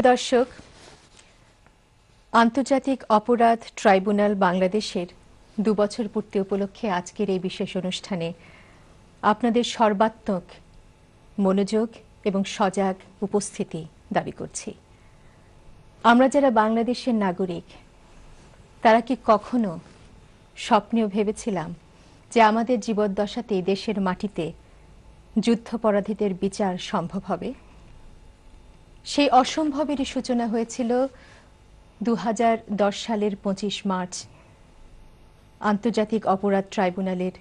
সুদর্শক, আন্তর্জাতিক অপরাধ ট্রাইব্যুনাল বাংলাদেশের ২ বছর পূর্তি উপলক্ষে আজকের এই বিশেষ অনুষ্ঠানে আপনাদের সর্বাত্মক মনোযোগ এবং সজাগ উপস্থিতি দাবি করছি। আমরা যারা বাংলাদেশের নাগরিক, তারা কি কখনো স্বপ্নেও ভেবেছিলাম যে আমাদের জীবদ্দশাতে দেশের মাটিতে যুদ্ধাপরাধীদের বিচার সম্ভব হবে? সেই অসম্ভবেরই সূচনা হয়েছিল ২০১০ সালের ২৫ মার্চ আন্তর্জাতিক অপরাধ ট্রাইব্যুনালের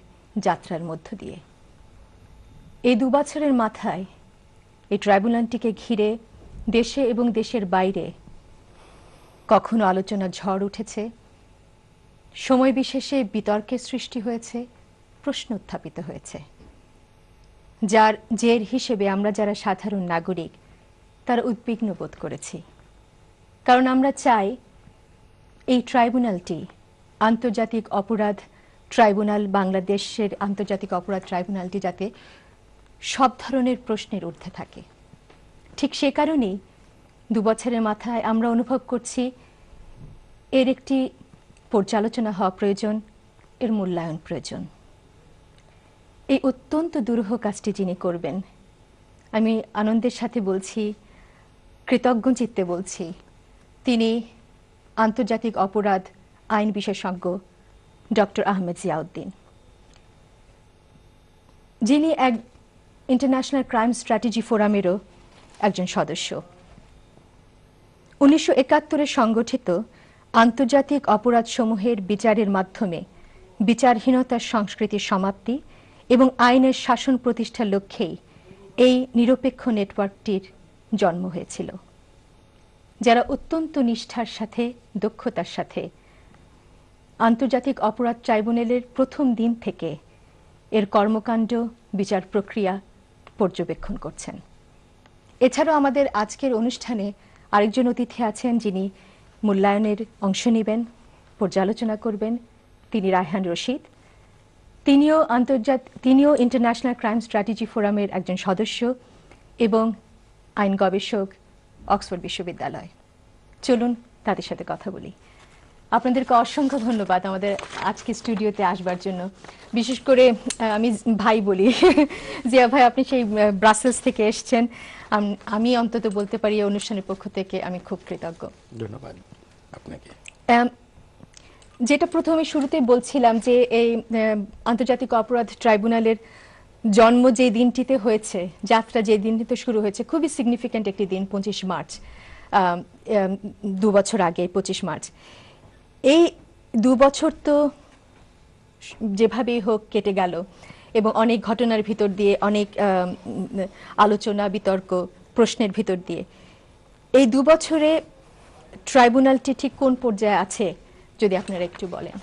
যাত্রার মধ্য দিয়ে। এই ২ বছরের মাথায় এই ট্রাইব্যুনালটিকে ঘিরে দেশে এবং দেশের বাইরে কখনো আলোচনার ঝড় উঠেছে, সময় বিশেষে বিতর্কের সৃষ্টি হয়েছে, প্রশ্ন উত্থাপিত হয়েছে, যার জের হিসেবে আমরা যারা সাধারণ নাগরিক তারা উদ্বিগ্ন বোধ করেছি। কারণ আমরা চাই এই ট্রাইব্যুনালটি, আন্তর্জাতিক অপরাধ ট্রাইব্যুনাল বাংলাদেশের আন্তর্জাতিক অপরাধ ট্রাইব্যুনালটি যাতে সব ধরনের প্রশ্নের ঊর্ধ্বে থাকে। ঠিক সে কারণেই ২ বছরের মাথায় আমরা অনুভব করছি এর একটি পর্যালোচনা হওয়া প্রয়োজন, এর মূল্যায়ন প্রয়োজন। এই অত্যন্ত দুরূহ কাজটি যিনি করবেন, আমি আনন্দের সাথে বলছি, কৃতজ্ঞ চিত্তে বলছি, তিনি আন্তর্জাতিক অপরাধ আইন বিশেষজ্ঞ ডক্টর আহমেদ জিয়াউদ্দিন, যিনি এক ইন্টারন্যাশনাল ক্রাইম স্ট্র্যাটেজি ফোরামেরও একজন সদস্য। ১৯৭১-এ সংগঠিত আন্তর্জাতিক অপরাধসমূহের বিচারের মাধ্যমে বিচারহীনতার সংস্কৃতির সমাপ্তি এবং আইনের শাসন প্রতিষ্ঠার লক্ষ্যেই এই নিরপেক্ষ নেটওয়ার্কটির জন্ম হয়েছিল, যারা অত্যন্ত নিষ্ঠার সাথে, দক্ষতার সাথে আন্তর্জাতিক অপরাধ ট্রাইব্যুনালের প্রথম দিন থেকে এর কর্মকাণ্ড, বিচার প্রক্রিয়া পর্যবেক্ষণ করছেন। এছাড়াও আমাদের আজকের অনুষ্ঠানে আরেকজন অতিথি আছেন যিনি মূল্যায়নের অংশ নেবেন, পর্যালোচনা করবেন। তিনি রায়হান রশিদ। তিনিও ইন্টারন্যাশনাল ক্রাইম স্ট্র্যাটেজি ফোরামের একজন সদস্য এবং আইন গবেষক, অক্সফোর্ড বিশ্ববিদ্যালয়। চলুন তাদের সাথে কথা বলি। আপনাদেরকে অসংখ্য ধন্যবাদ আমাদের আজকে স্টুডিওতে আসবার জন্য। বিশেষ করে আমি ভাই বলি, জিয়া ভাই, আপনি সেই ব্রাসেলস থেকে এসছেন। আমি অন্তত বলতে পারি এই অনুষ্ঠানের পক্ষ থেকে আমি খুব কৃতজ্ঞ। ধন্যবাদ আপনাকে। যেটা প্রথমে শুরুতেই বলছিলাম যে এই আন্তর্জাতিক অপরাধ ট্রাইব্যুনালের জন্ম যে দিনটিতে হয়েছে, যাত্রা যে দিনটিতে শুরু হয়েছে, খুবই সিগনিফিক্যান্ট একটি দিন, ২৫ মার্চ, ২ বছর আগে ২৫ মার্চ। এই ২ বছর তো যেভাবেই হোক কেটে গেল এবং অনেক ঘটনার ভিতর দিয়ে, অনেক আলোচনা, বিতর্ক, প্রশ্নের ভিতর দিয়ে এই ২ বছরে ট্রাইব্যুনালটি ঠিক কোন পর্যায়ে আছে যদি আপনারা একটু বলেন।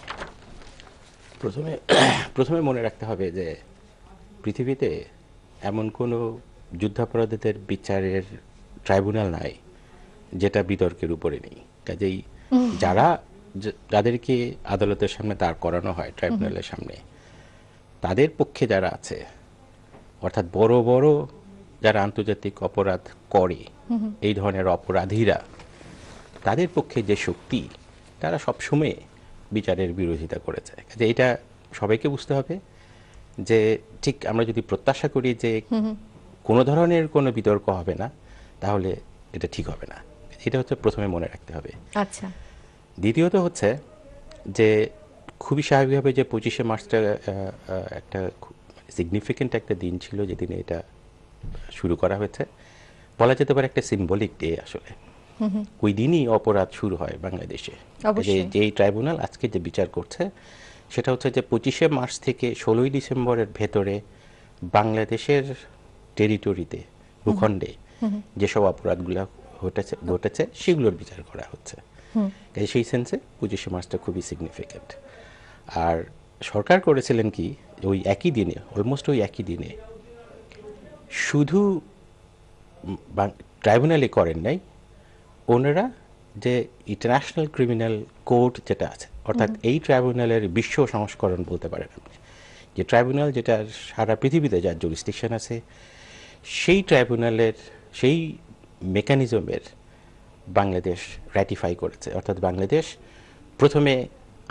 প্রথমে মনে রাখতে হবে যে পৃথিবীতে এমন কোনো যুদ্ধাপরাধীদের বিচারের ট্রাইব্যুনাল নাই যেটা বিতর্কের উপরে নেই। কাজেই যাদেরকে আদালতের সামনে দাঁড় করানো হয় ট্রাইব্যুনালের সামনে, তাদের পক্ষে যারা আছে, অর্থাৎ বড় বড় যারা আন্তর্জাতিক অপরাধ করে, এই ধরনের অপরাধীরা, তাদের পক্ষে যে শক্তি, তারা সবসময় বিচারের বিরোধিতা করেছে। কাজে এটা সবাইকে বুঝতে হবে যে ঠিক আমরা যদি প্রত্যাশা করি যে কোনো ধরনের কোনো বিতর্ক হবে না, তাহলে এটা ঠিক হবে না। এটা হচ্ছে প্রথমে মনে রাখতে হবে। আচ্ছা। দ্বিতীয়ত হচ্ছে যে খুবই স্বাভাবিকভাবে যে ২৫শে মার্চটা একটা সিগনিফিক্যান্ট একটা দিন ছিল, যেদিনে এটা শুরু করা হয়েছে। বলা যেতে পারে একটা সিম্বলিক ডে আসলে। ওই দিনই অপরাধ শুরু হয় বাংলাদেশে। যে ট্রাইব্যুনাল আজকে যে বিচার করছে সেটা হচ্ছে যে ২৫শে মার্চ থেকে ১৬ই ডিসেম্বরের ভেতরে বাংলাদেশের টেরিটরিতে, ভূখণ্ডে যেসব অপরাধগুলো ঘটেছে সেগুলোর বিচার করা হচ্ছে। সেই সেন্সে ২৫শে মার্চটা খুবই সিগনিফিক্যান্ট। আর সরকার করেছিলেন কি, ওই একই দিনে, অলমোস্ট ওই একই দিনে, শুধু ট্রাইব্যুনালে করেন নাই, ওনারা যে ইন্টারন্যাশনাল ক্রিমিনাল কোর্ট যেটা আছে, অর্থাৎ এই ট্রাইব্যুনালের বিশ্ব সংস্করণ বলতে পারেন আপনি, যে ট্রাইব্যুনাল যেটা সারা পৃথিবীতে যার জুরিসডিকশন আছে, সেই ট্রাইব্যুনালের সেই মেকানিজমের বাংলাদেশ র্যাটিফাই করেছে, অর্থাৎ বাংলাদেশ প্রথমে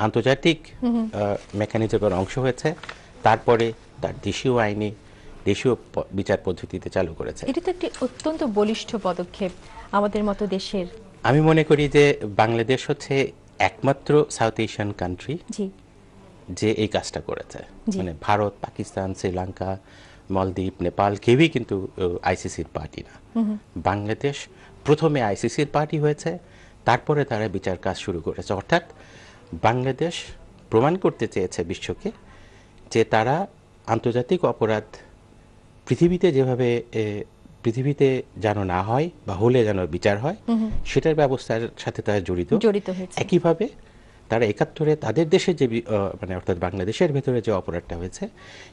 আন্তর্জাতিক মেকানিজমের অংশ হয়েছে, তারপরে তার দেশীয় আইনে দেশীয় বিচার পদ্ধতিতে চালু করেছে। এটা তো একটি অত্যন্ত বলিষ্ঠ পদক্ষেপ আমাদের মতো দেশের। আমি মনে করি যে বাংলাদেশ হচ্ছে একমাত্র সাউথ এশিয়ান কান্ট্রি যে এই কাজটা করেছে। মানে ভারত, পাকিস্তান, শ্রীলঙ্কা, মালদ্বীপ, নেপাল কেউই কিন্তু আইসিসির পার্টি না। বাংলাদেশ প্রথমে আইসিসির পার্টি হয়েছে, তারপরে তারা বিচার কাজ শুরু করেছে। অর্থাৎ বাংলাদেশ প্রমাণ করতে চেয়েছে বিশ্বকে যে তারা আন্তর্জাতিক অপরাধ পৃথিবীতে যেভাবে পৃথিবীতে যেন না হয় বা হলে যেন বিচার হয়, সেটার ব্যবস্থার সাথে তারা জড়িত হয়েছে। একইভাবে তারা ৭১-এ তাদের দেশে যে মানে অর্থাৎ বাংলাদেশের ভেতরে যে অপরাধটা হয়েছে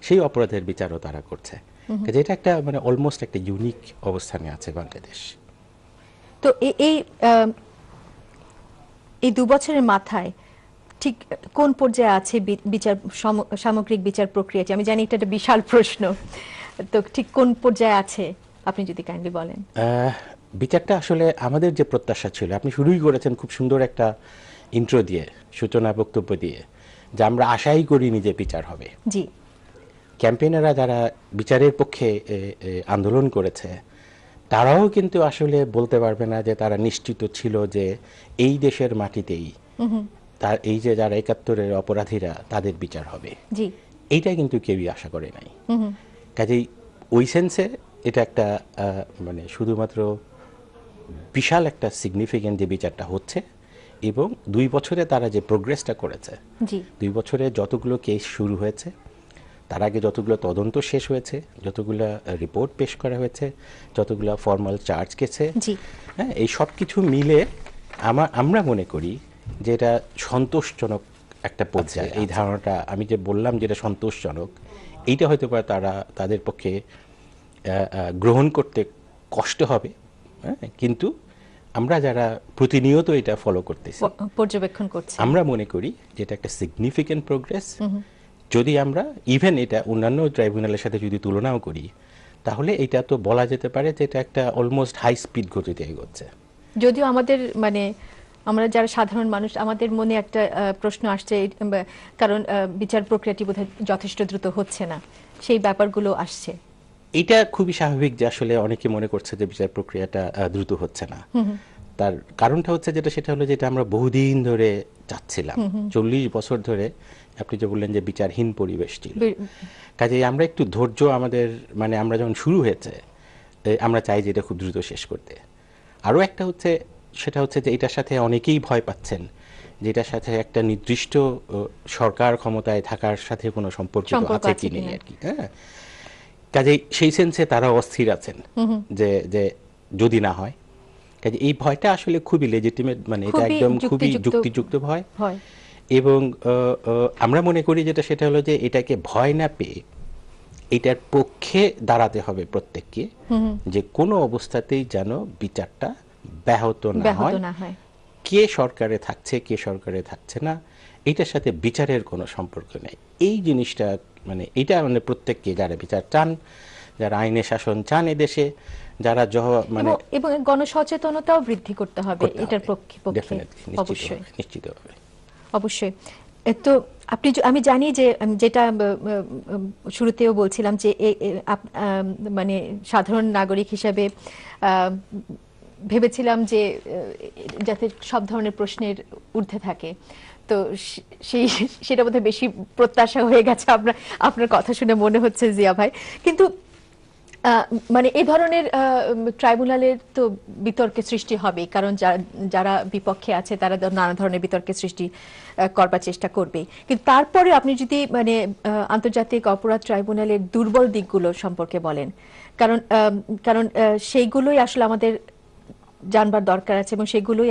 সেই অপরাধের বিচারও তারা করছে। যেটা একটা মানে অলমোস্ট একটা ইউনিক অবস্থানে আছে বাংলাদেশ। তো এই ২ বছরের মাথায় ঠিক কোন পর্যায়ে আছে বিচার, সামগ্রিক বিচার প্রক্রিয়াটি? আমি জানি এটা একটা বিশাল প্রশ্ন, তো ঠিক কোন পর্যায়ে আছে আপনি যদি কাইন্ডলি বলেন। বিচারটা আসলে আমাদের যে প্রত্যাশা ছিল, আপনি শুরুই করেছেন খুব সুন্দর একটা ইন্ট্রো দিয়ে, সূচনা বক্তব্য দিয়ে, যে আমরা আশাই করিনি যে বিচার হবে। জি, ক্যাম্পেইনাররা যারা বিচারের পক্ষে আন্দোলন করেছে তারাও কিন্তু আসলে বলতে পারবে না যে তারা নিশ্চিত ছিল যে এই দেশের মাটিতেই তার এই যে যারা ৭১-এর অপরাধীরা তাদের বিচার হবে। জি, এইটা কিন্তু কেউই আশা করে নাই। কাজেই ওই সেন্সে এটা একটা মানে শুধুমাত্র বিশাল একটা সিগনিফিকেন্ট যে বিচারটা হচ্ছে, এবং ২ বছরে তারা যে প্রোগ্রেসটা করেছে, ২ বছরে যতগুলো কেস শুরু হয়েছে, তার আগে যতগুলো তদন্ত শেষ হয়েছে, যতগুলো রিপোর্ট পেশ করা হয়েছে, যতগুলো ফর্মাল চার্জ গেছে, হ্যাঁ, এই সব কিছু মিলে আমরা মনে করি যে এটা সন্তোষজনক একটা পর্যায়ে। এই ধারণাটা আমি যে বললাম যেটা সন্তোষজনক, এইটা হয়তো বা তাদের পক্ষে গ্রহণ করতে কষ্ট হবে, কিন্তু আমরা যারা প্রতিনিয়ত এটা ফলো করতেছি, পর্যবেক্ষণ করছি, আমরা মনে করি যে এটা একটা সিগনিফিকেন্ট প্রোগ্রেস। যদি আমরা ইভেন এটা অন্যান্য ট্রাইব্যুনালের সাথে যদি তুলনাও করি, তাহলে এটা তো বলা যেতে পারে যে এটা একটা অলমোস্ট হাই স্পিড গতিতে এগোচ্ছে। যদিও আমাদের মানে আমরা যারা সাধারণ মানুষ, আমাদের মনে একটা প্রশ্ন আসছে, কারণ বিচার প্রক্রিয়াটি বোধহয় যথেষ্ট দ্রুত হচ্ছে না, সেই ব্যাপারগুলো আসছে। এটা খুবই স্বাভাবিক যে আসলে অনেকে মনে করছে যে বিচার প্রক্রিয়াটা দ্রুত হচ্ছে না। তার কারণটা হচ্ছে সেটা হলো যেটা আমরা বহুদিন ধরে চাচ্ছিলাম, ৪০ বছর ধরে। আপনি যে বললেন যে বিচারহীন পরিবেশ ছিল, কাজেই আমরা একটু ধৈর্য আমাদের, মানে আমরা যখন শুরু হয়েছে আমরা চাই যে এটা খুব দ্রুত শেষ করতে। আরও একটা হচ্ছে, সেটা হচ্ছে যে এটার সাথে অনেকেই ভয় পাচ্ছেন যে এটার সাথে একটা নির্দিষ্ট সরকার ক্ষমতায় থাকার সাথে কোনো সম্পর্ক আছে কি নেই আর কি। হ্যাঁ, কাজেই সেই সেন্সে তারা অস্থির আছেন যে যদি না হয়। কাজে এই ভয়টা আসলে খুবই লেজিটিমেট, মানে এটা একদম খুবই যুক্তিযুক্ত ভয়। এবং আমরা মনে করি সেটা হলো যে এটাকে ভয় না পেয়ে এটার পক্ষে দাঁড়াতে হবে প্রত্যেককে, যে কোনো অবস্থাতেই যেন বিচারটা ব্যাহত না হয়। কে সরকারে থাকছে কে সরকারে থাকছে না, এটার সাথে বিচারের কোনো সম্পর্ক নেই। এই জিনিসটা মানে এটা মানে প্রত্যেককে, যারা বিচার চান, যারা আইনের শাসন চান এদেশে, যারা মানে এবং গণসচেতনতাও বৃদ্ধি করতে হবে এটার পক্ষে। অবশ্যই, নিশ্চিতভাবে, অবশ্যই। তো আমি জানি যে যেটা শুরুতেও বলছিলাম যে মানে সাধারণ নাগরিক হিসেবে ভেবেছিলাম যে যাতে সব ধরনের প্রশ্নের ঊর্ধ্বে থাকে, তো সেটা বোধহয় বেশি প্রত্যাশা হয়ে গেছে আপনার কথা শুনে মনে হচ্ছে জিয়া ভাই। কিন্তু মানে এই ধরনের ট্রাইব্যুনালের তো বিতর্কের সৃষ্টি হবেই, কারণ যারা বিপক্ষে আছে তারা নানা ধরনের বিতর্কের সৃষ্টি করবার চেষ্টা করবে। কিন্তু তারপরে আপনি যদি মানে আন্তর্জাতিক অপরাধ ট্রাইব্যুনালের দুর্বল দিকগুলো সম্পর্কে বলেন, কারণ সেইগুলোই আসলে আমাদের জানবার দরকার আছে, এবং সেগুলোই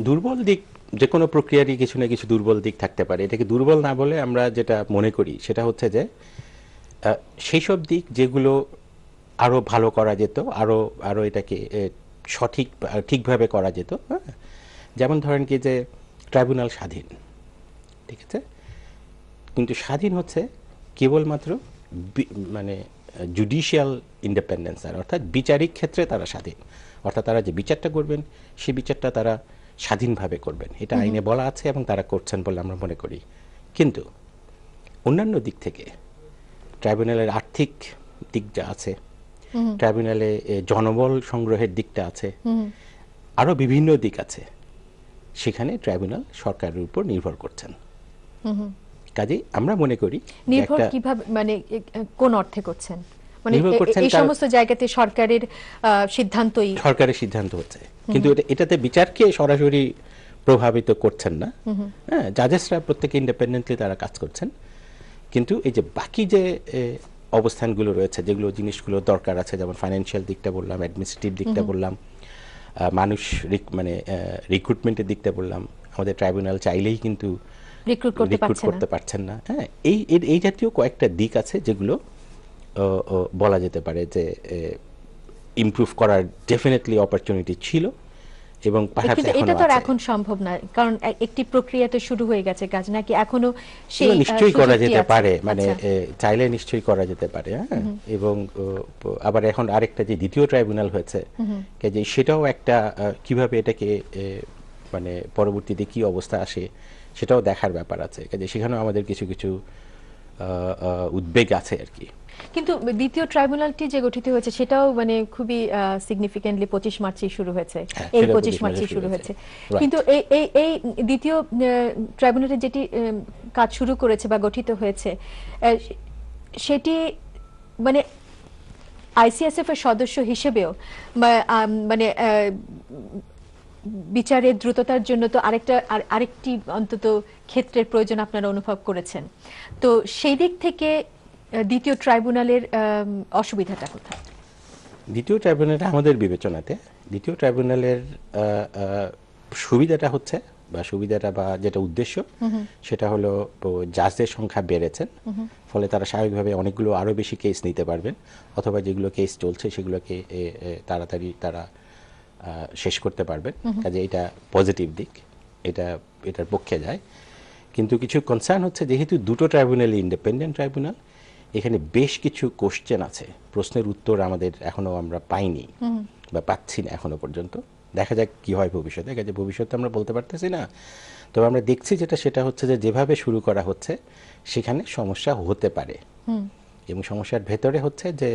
দুর্বল দিক যে কোনো প্রক্রিয়ারই কিছু না কিছু দুর্বল দিক থাকতে পারে। এটাকে দুর্বল না বলে আমরা যেটা মনে করি সেটা হচ্ছে যে সেই সব দিক যেগুলো আরো ভালো করা যেত, আরো এটাকে ঠিকভাবে করা যেত। যেমন ধরেন কি যে ট্রাইব্যুনাল স্বাধীন, ঠিক আছে, কিন্তু স্বাধীন হচ্ছে কেবলমাত্র মানে জুডিশিয়াল ইন্ডিপেন্ডেন্স, অর্থাৎ বিচারিক ক্ষেত্রে তারা স্বাধীন। অর্থাৎ তারা যে বিচারটা করবেন সেই বিচারটা তারা স্বাধীনভাবে করবেন, এটা আইনে বলা আছে এবং তারা করছেন বলে আমরা মনে করি। কিন্তু অন্যান্য দিক থেকে ট্রাইব্যুনালের আর্থিক দিক যা আছে, ট্রাইব্যুনালে জনবল সংগ্রহের দিকটা আছে, আরো বিভিন্ন দিক আছে, সেখানে ট্রাইব্যুনাল সরকারের উপর নির্ভর করছেন। কাজেই আমরা মনে করি নির্ভর কিভাবে, মানে কোন অর্থে করছেন? মানে নির্ভর করছেন এই সমস্ত জায়গাতে সরকারের সিদ্ধান্ত হচ্ছে, কিন্তু এটাতে বিচারকে সরাসরি প্রভাবিত করছেন না। হ্যাঁ, জাজেসরা প্রত্যেকে ইন্ডিপেন্ডেন্টলি তারা কাজ করছেন, কিন্তু এই যে বাকি যে অবস্থানগুলো রয়েছে, যেগুলো জিনিসগুলো দরকার আছে, যেমন ফাইন্যান্সিয়াল দিকটা বললাম, অ্যাডমিনিস্ট্রেটিভ দিকটা বললাম, মানুষ মানে রিক্রুটমেন্টের দিকটা বললাম, আমাদের ট্রাইব্যুনাল চাইলেই কিন্তু রিক্রুট করতে পারছেন না। হ্যাঁ, এই জাতীয় কয়েকটা দিক আছে যেগুলো বলা যেতে পারে যে ইমপ্রুভ করার ডেফিনেটলি অপরচুনিটি ছিল, এবং এটা তো এখন সম্ভব না, কারণ একটি প্রক্রিয়া তো শুরু হয়ে গেছে কাজ, নাকি এখনো সেই নিশ্চয়ই করা যেতে পারে, মানে চাইলে নিশ্চয়ই করা যেতে পারে। হ্যাঁ, এবং আবার এখন আরেকটা যে দ্বিতীয় ট্রাইব্যুনাল হয়েছে, যে সেটাও একটা কিভাবে এটাকে মানে পরবর্তীতে কি অবস্থা আসে সেটাও দেখার ব্যাপার আছে, কাজে সেখানেও আমাদের কিছু কিছু উদ্বেগ আছে আর কি। কিন্তু দ্বিতীয় ট্রাইব্যুনালটি যে গঠিত হয়েছে সেটাও মানে খুবই সিগনিফিকেন্টলি 25 মার্চে শুরু হয়েছে, এই 25 মার্চে শুরু হয়েছে। কিন্তু এই দ্বিতীয় ট্রাইব্যুনালের যেটি কাজ শুরু করেছে বা গঠিত হয়েছে, সেটি মানে আইসিএসএফ এর সদস্য হিসেবেও মানে বিচারের দ্রুততার জন্য তো আরেকটি অন্তত ক্ষেত্রের প্রয়োজন আপনারা অনুভব করেছেন। তো সেই দিক থেকে দ্বিতীয় ট্রাইব্যুনালের অসুবিধাটা কোথায়? দ্বিতীয় ট্রাইব্যুনালে আমাদের বিবেচনাতে দ্বিতীয় ট্রাইব্যুনালের সুবিধাটা হচ্ছে বা যেটা উদ্দেশ্য সেটা হলো জাজদের সংখ্যা বেড়েছেন, ফলে তারা স্বাভাবিকভাবে অনেকগুলো আরো বেশি কেস নিতে পারবেন, অথবা যেগুলো কেস চলছে সেগুলোকে তাড়াতাড়ি তারা শেষ করতে পারবেন। কাজে এটা পজিটিভ দিক, এটার পক্ষে যায়। কিন্তু কিছু কনসার্ন হচ্ছে, যেহেতু দুটো ট্রাইব্যুনালই ইন্ডিপেন্ডেন্ট ট্রাইব্যুনাল, এখানে বেশ কিছু কোশ্চেন আছে, প্রশ্নের উত্তর আমাদের এখনো আমরা পাইনি বা পাচ্ছি না এখনো পর্যন্ত। দেখা যাক কি হয় ভবিষ্যতে, কাজে ভবিষ্যতে আমরা বলতে পারতেছি না। তবে আমরা দেখছি সেটা হচ্ছে যে যেভাবে শুরু করা হচ্ছে সেখানে সমস্যা হতে পারে, এবং সমস্যার ভেতরে হচ্ছে যে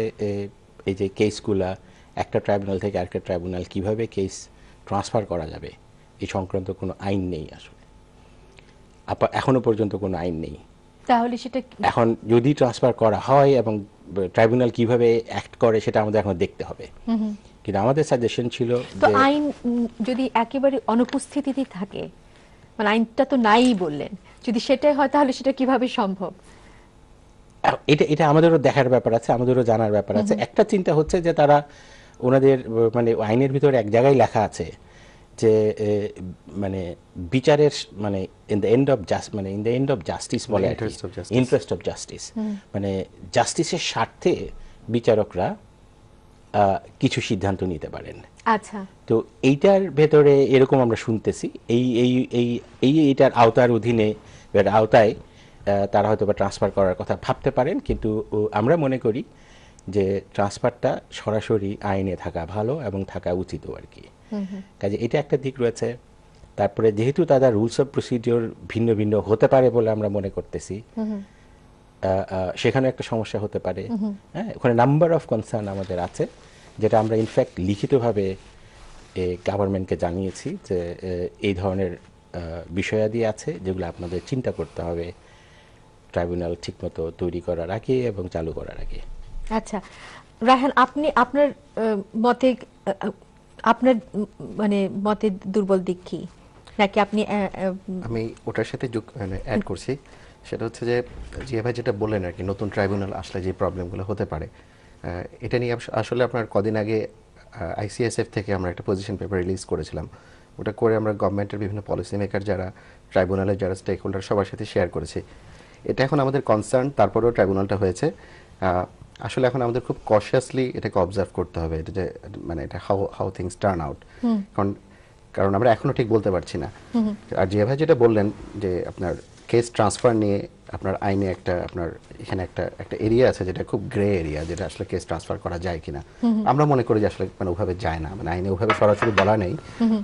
এই যে কেসগুলা একটা ট্রাইব্যুনাল থেকে আরেকটা ট্রাইব্যুনাল কিভাবে কেস ট্রান্সফার করা যাবে এই সংক্রান্ত কোনো আইন নেই, আসলে এখনো পর্যন্ত কোনো আইন নেই। তাহলে সেটা এখন যদি ট্রান্সফার করা হয় এবং ট্রাইব্যুনাল কিভাবে অ্যাক্ট করে সেটা আমাদের এখন দেখতে হবে। কিন্তু আমাদের সাজেশন ছিল তো আইন যদি একেবারে অনুপস্থিতিতে থাকে, মানে আইনটা তো নাই বললেন, যদি সেটাই হয় তাহলে সেটা কিভাবে সম্ভব? এটা আমাদেরও দেখার ব্যাপার আছে, আমাদেরও জানার ব্যাপার আছে। একটা চিন্তা হচ্ছে যে তারা ওনাদের মানে আইনের ভিতরে এক জায়গায় লেখা আছে যে মানে বিচারের মানে in the end of justice বলে, ইন্টারেস্ট অফ জাস্টিস, মানে জাস্টিসের স্বার্থে বিচারকরা কিছু সিদ্ধান্ত নিতে পারেন। আচ্ছা, তো এইটার ভেতরে এরকম আমরা শুনতেছি, এইটার আওতার অধীনে আওতায় তারা হয়তো বা ট্রান্সফার করার কথা ভাবতে পারেন, কিন্তু আমরা মনে করি যে ট্রান্সফারটা সরাসরি আইনে থাকা ভালো এবং থাকা উচিত আর কি। কাজে এটা একটা দিক রয়েছে। তারপরে যেহেতু তাদের রুলস অফ প্রসিডিওর ভিন্ন ভিন্ন হতে পারে বলে আমরা মনে করতেছি, সেখানে একটা সমস্যা হতে পারে। হ্যাঁ, ওখানে নাম্বার অফ কনসার্ন আমাদের আছে, যেটা আমরা ইনফ্যাক্ট লিখিতভাবে গভর্নমেন্টকে জানিয়েছি যে এই ধরনের বিষয়াদি আছে যেগুলো আপনাদের চিন্তা করতে হবে ট্রাইব্যুনাল ঠিকমতো তৈরি করার আগে এবং চালু করার আগে। আচ্ছা রায়হান, আপনি আপনার মতে আপনার মানে মতে দুর্বল দিক কি, নাকি আপনি? আমি ওটার সাথে অ্যাড করছি, সেটা হচ্ছে যে জিয়া ভাই যেটা বললেন আর কি, নতুন ট্রাইব্যুনাল আসলে যে প্রবলেমগুলো হতে পারে, এটা নিয়ে আসলে আপনার কদিন আগে আইসিএসএফ থেকে আমরা একটা পজিশন পেপার রিলিজ করেছিলাম। ওটা করে আমরা গভর্নমেন্টের বিভিন্ন পলিসি মেকার যারা ট্রাইব্যুনালের যারা স্টেক হোল্ডার সবার সাথে শেয়ার করেছি। এটা এখন আমাদের কনসার্ন, তারপরেও ট্রাইব্যুনালটা হয়েছে। আসলে এখন আমাদের খুব কশিয়াসলি এটাকে অবজার্ভ করতে হবে, এটা যে মানে এটা হাউ থিংস টার্ন আউট, কারণ আমরা এখনো ঠিক বলতে পারছি না। আর জিয়া ভাই যেটা বললেন যে আপনার কেস ট্রান্সফার নিয়ে আপনার আইনে আপনার এখানে একটা এরিয়া আছে যেটা খুব গ্রে এরিয়া, যেটা আসলে কেস ট্রান্সফার করা যায় কিনা। আমরা মনে করি যে আসলে ওভাবে যায় না, আইনে ওভাবে সরাসরি বলা নেই,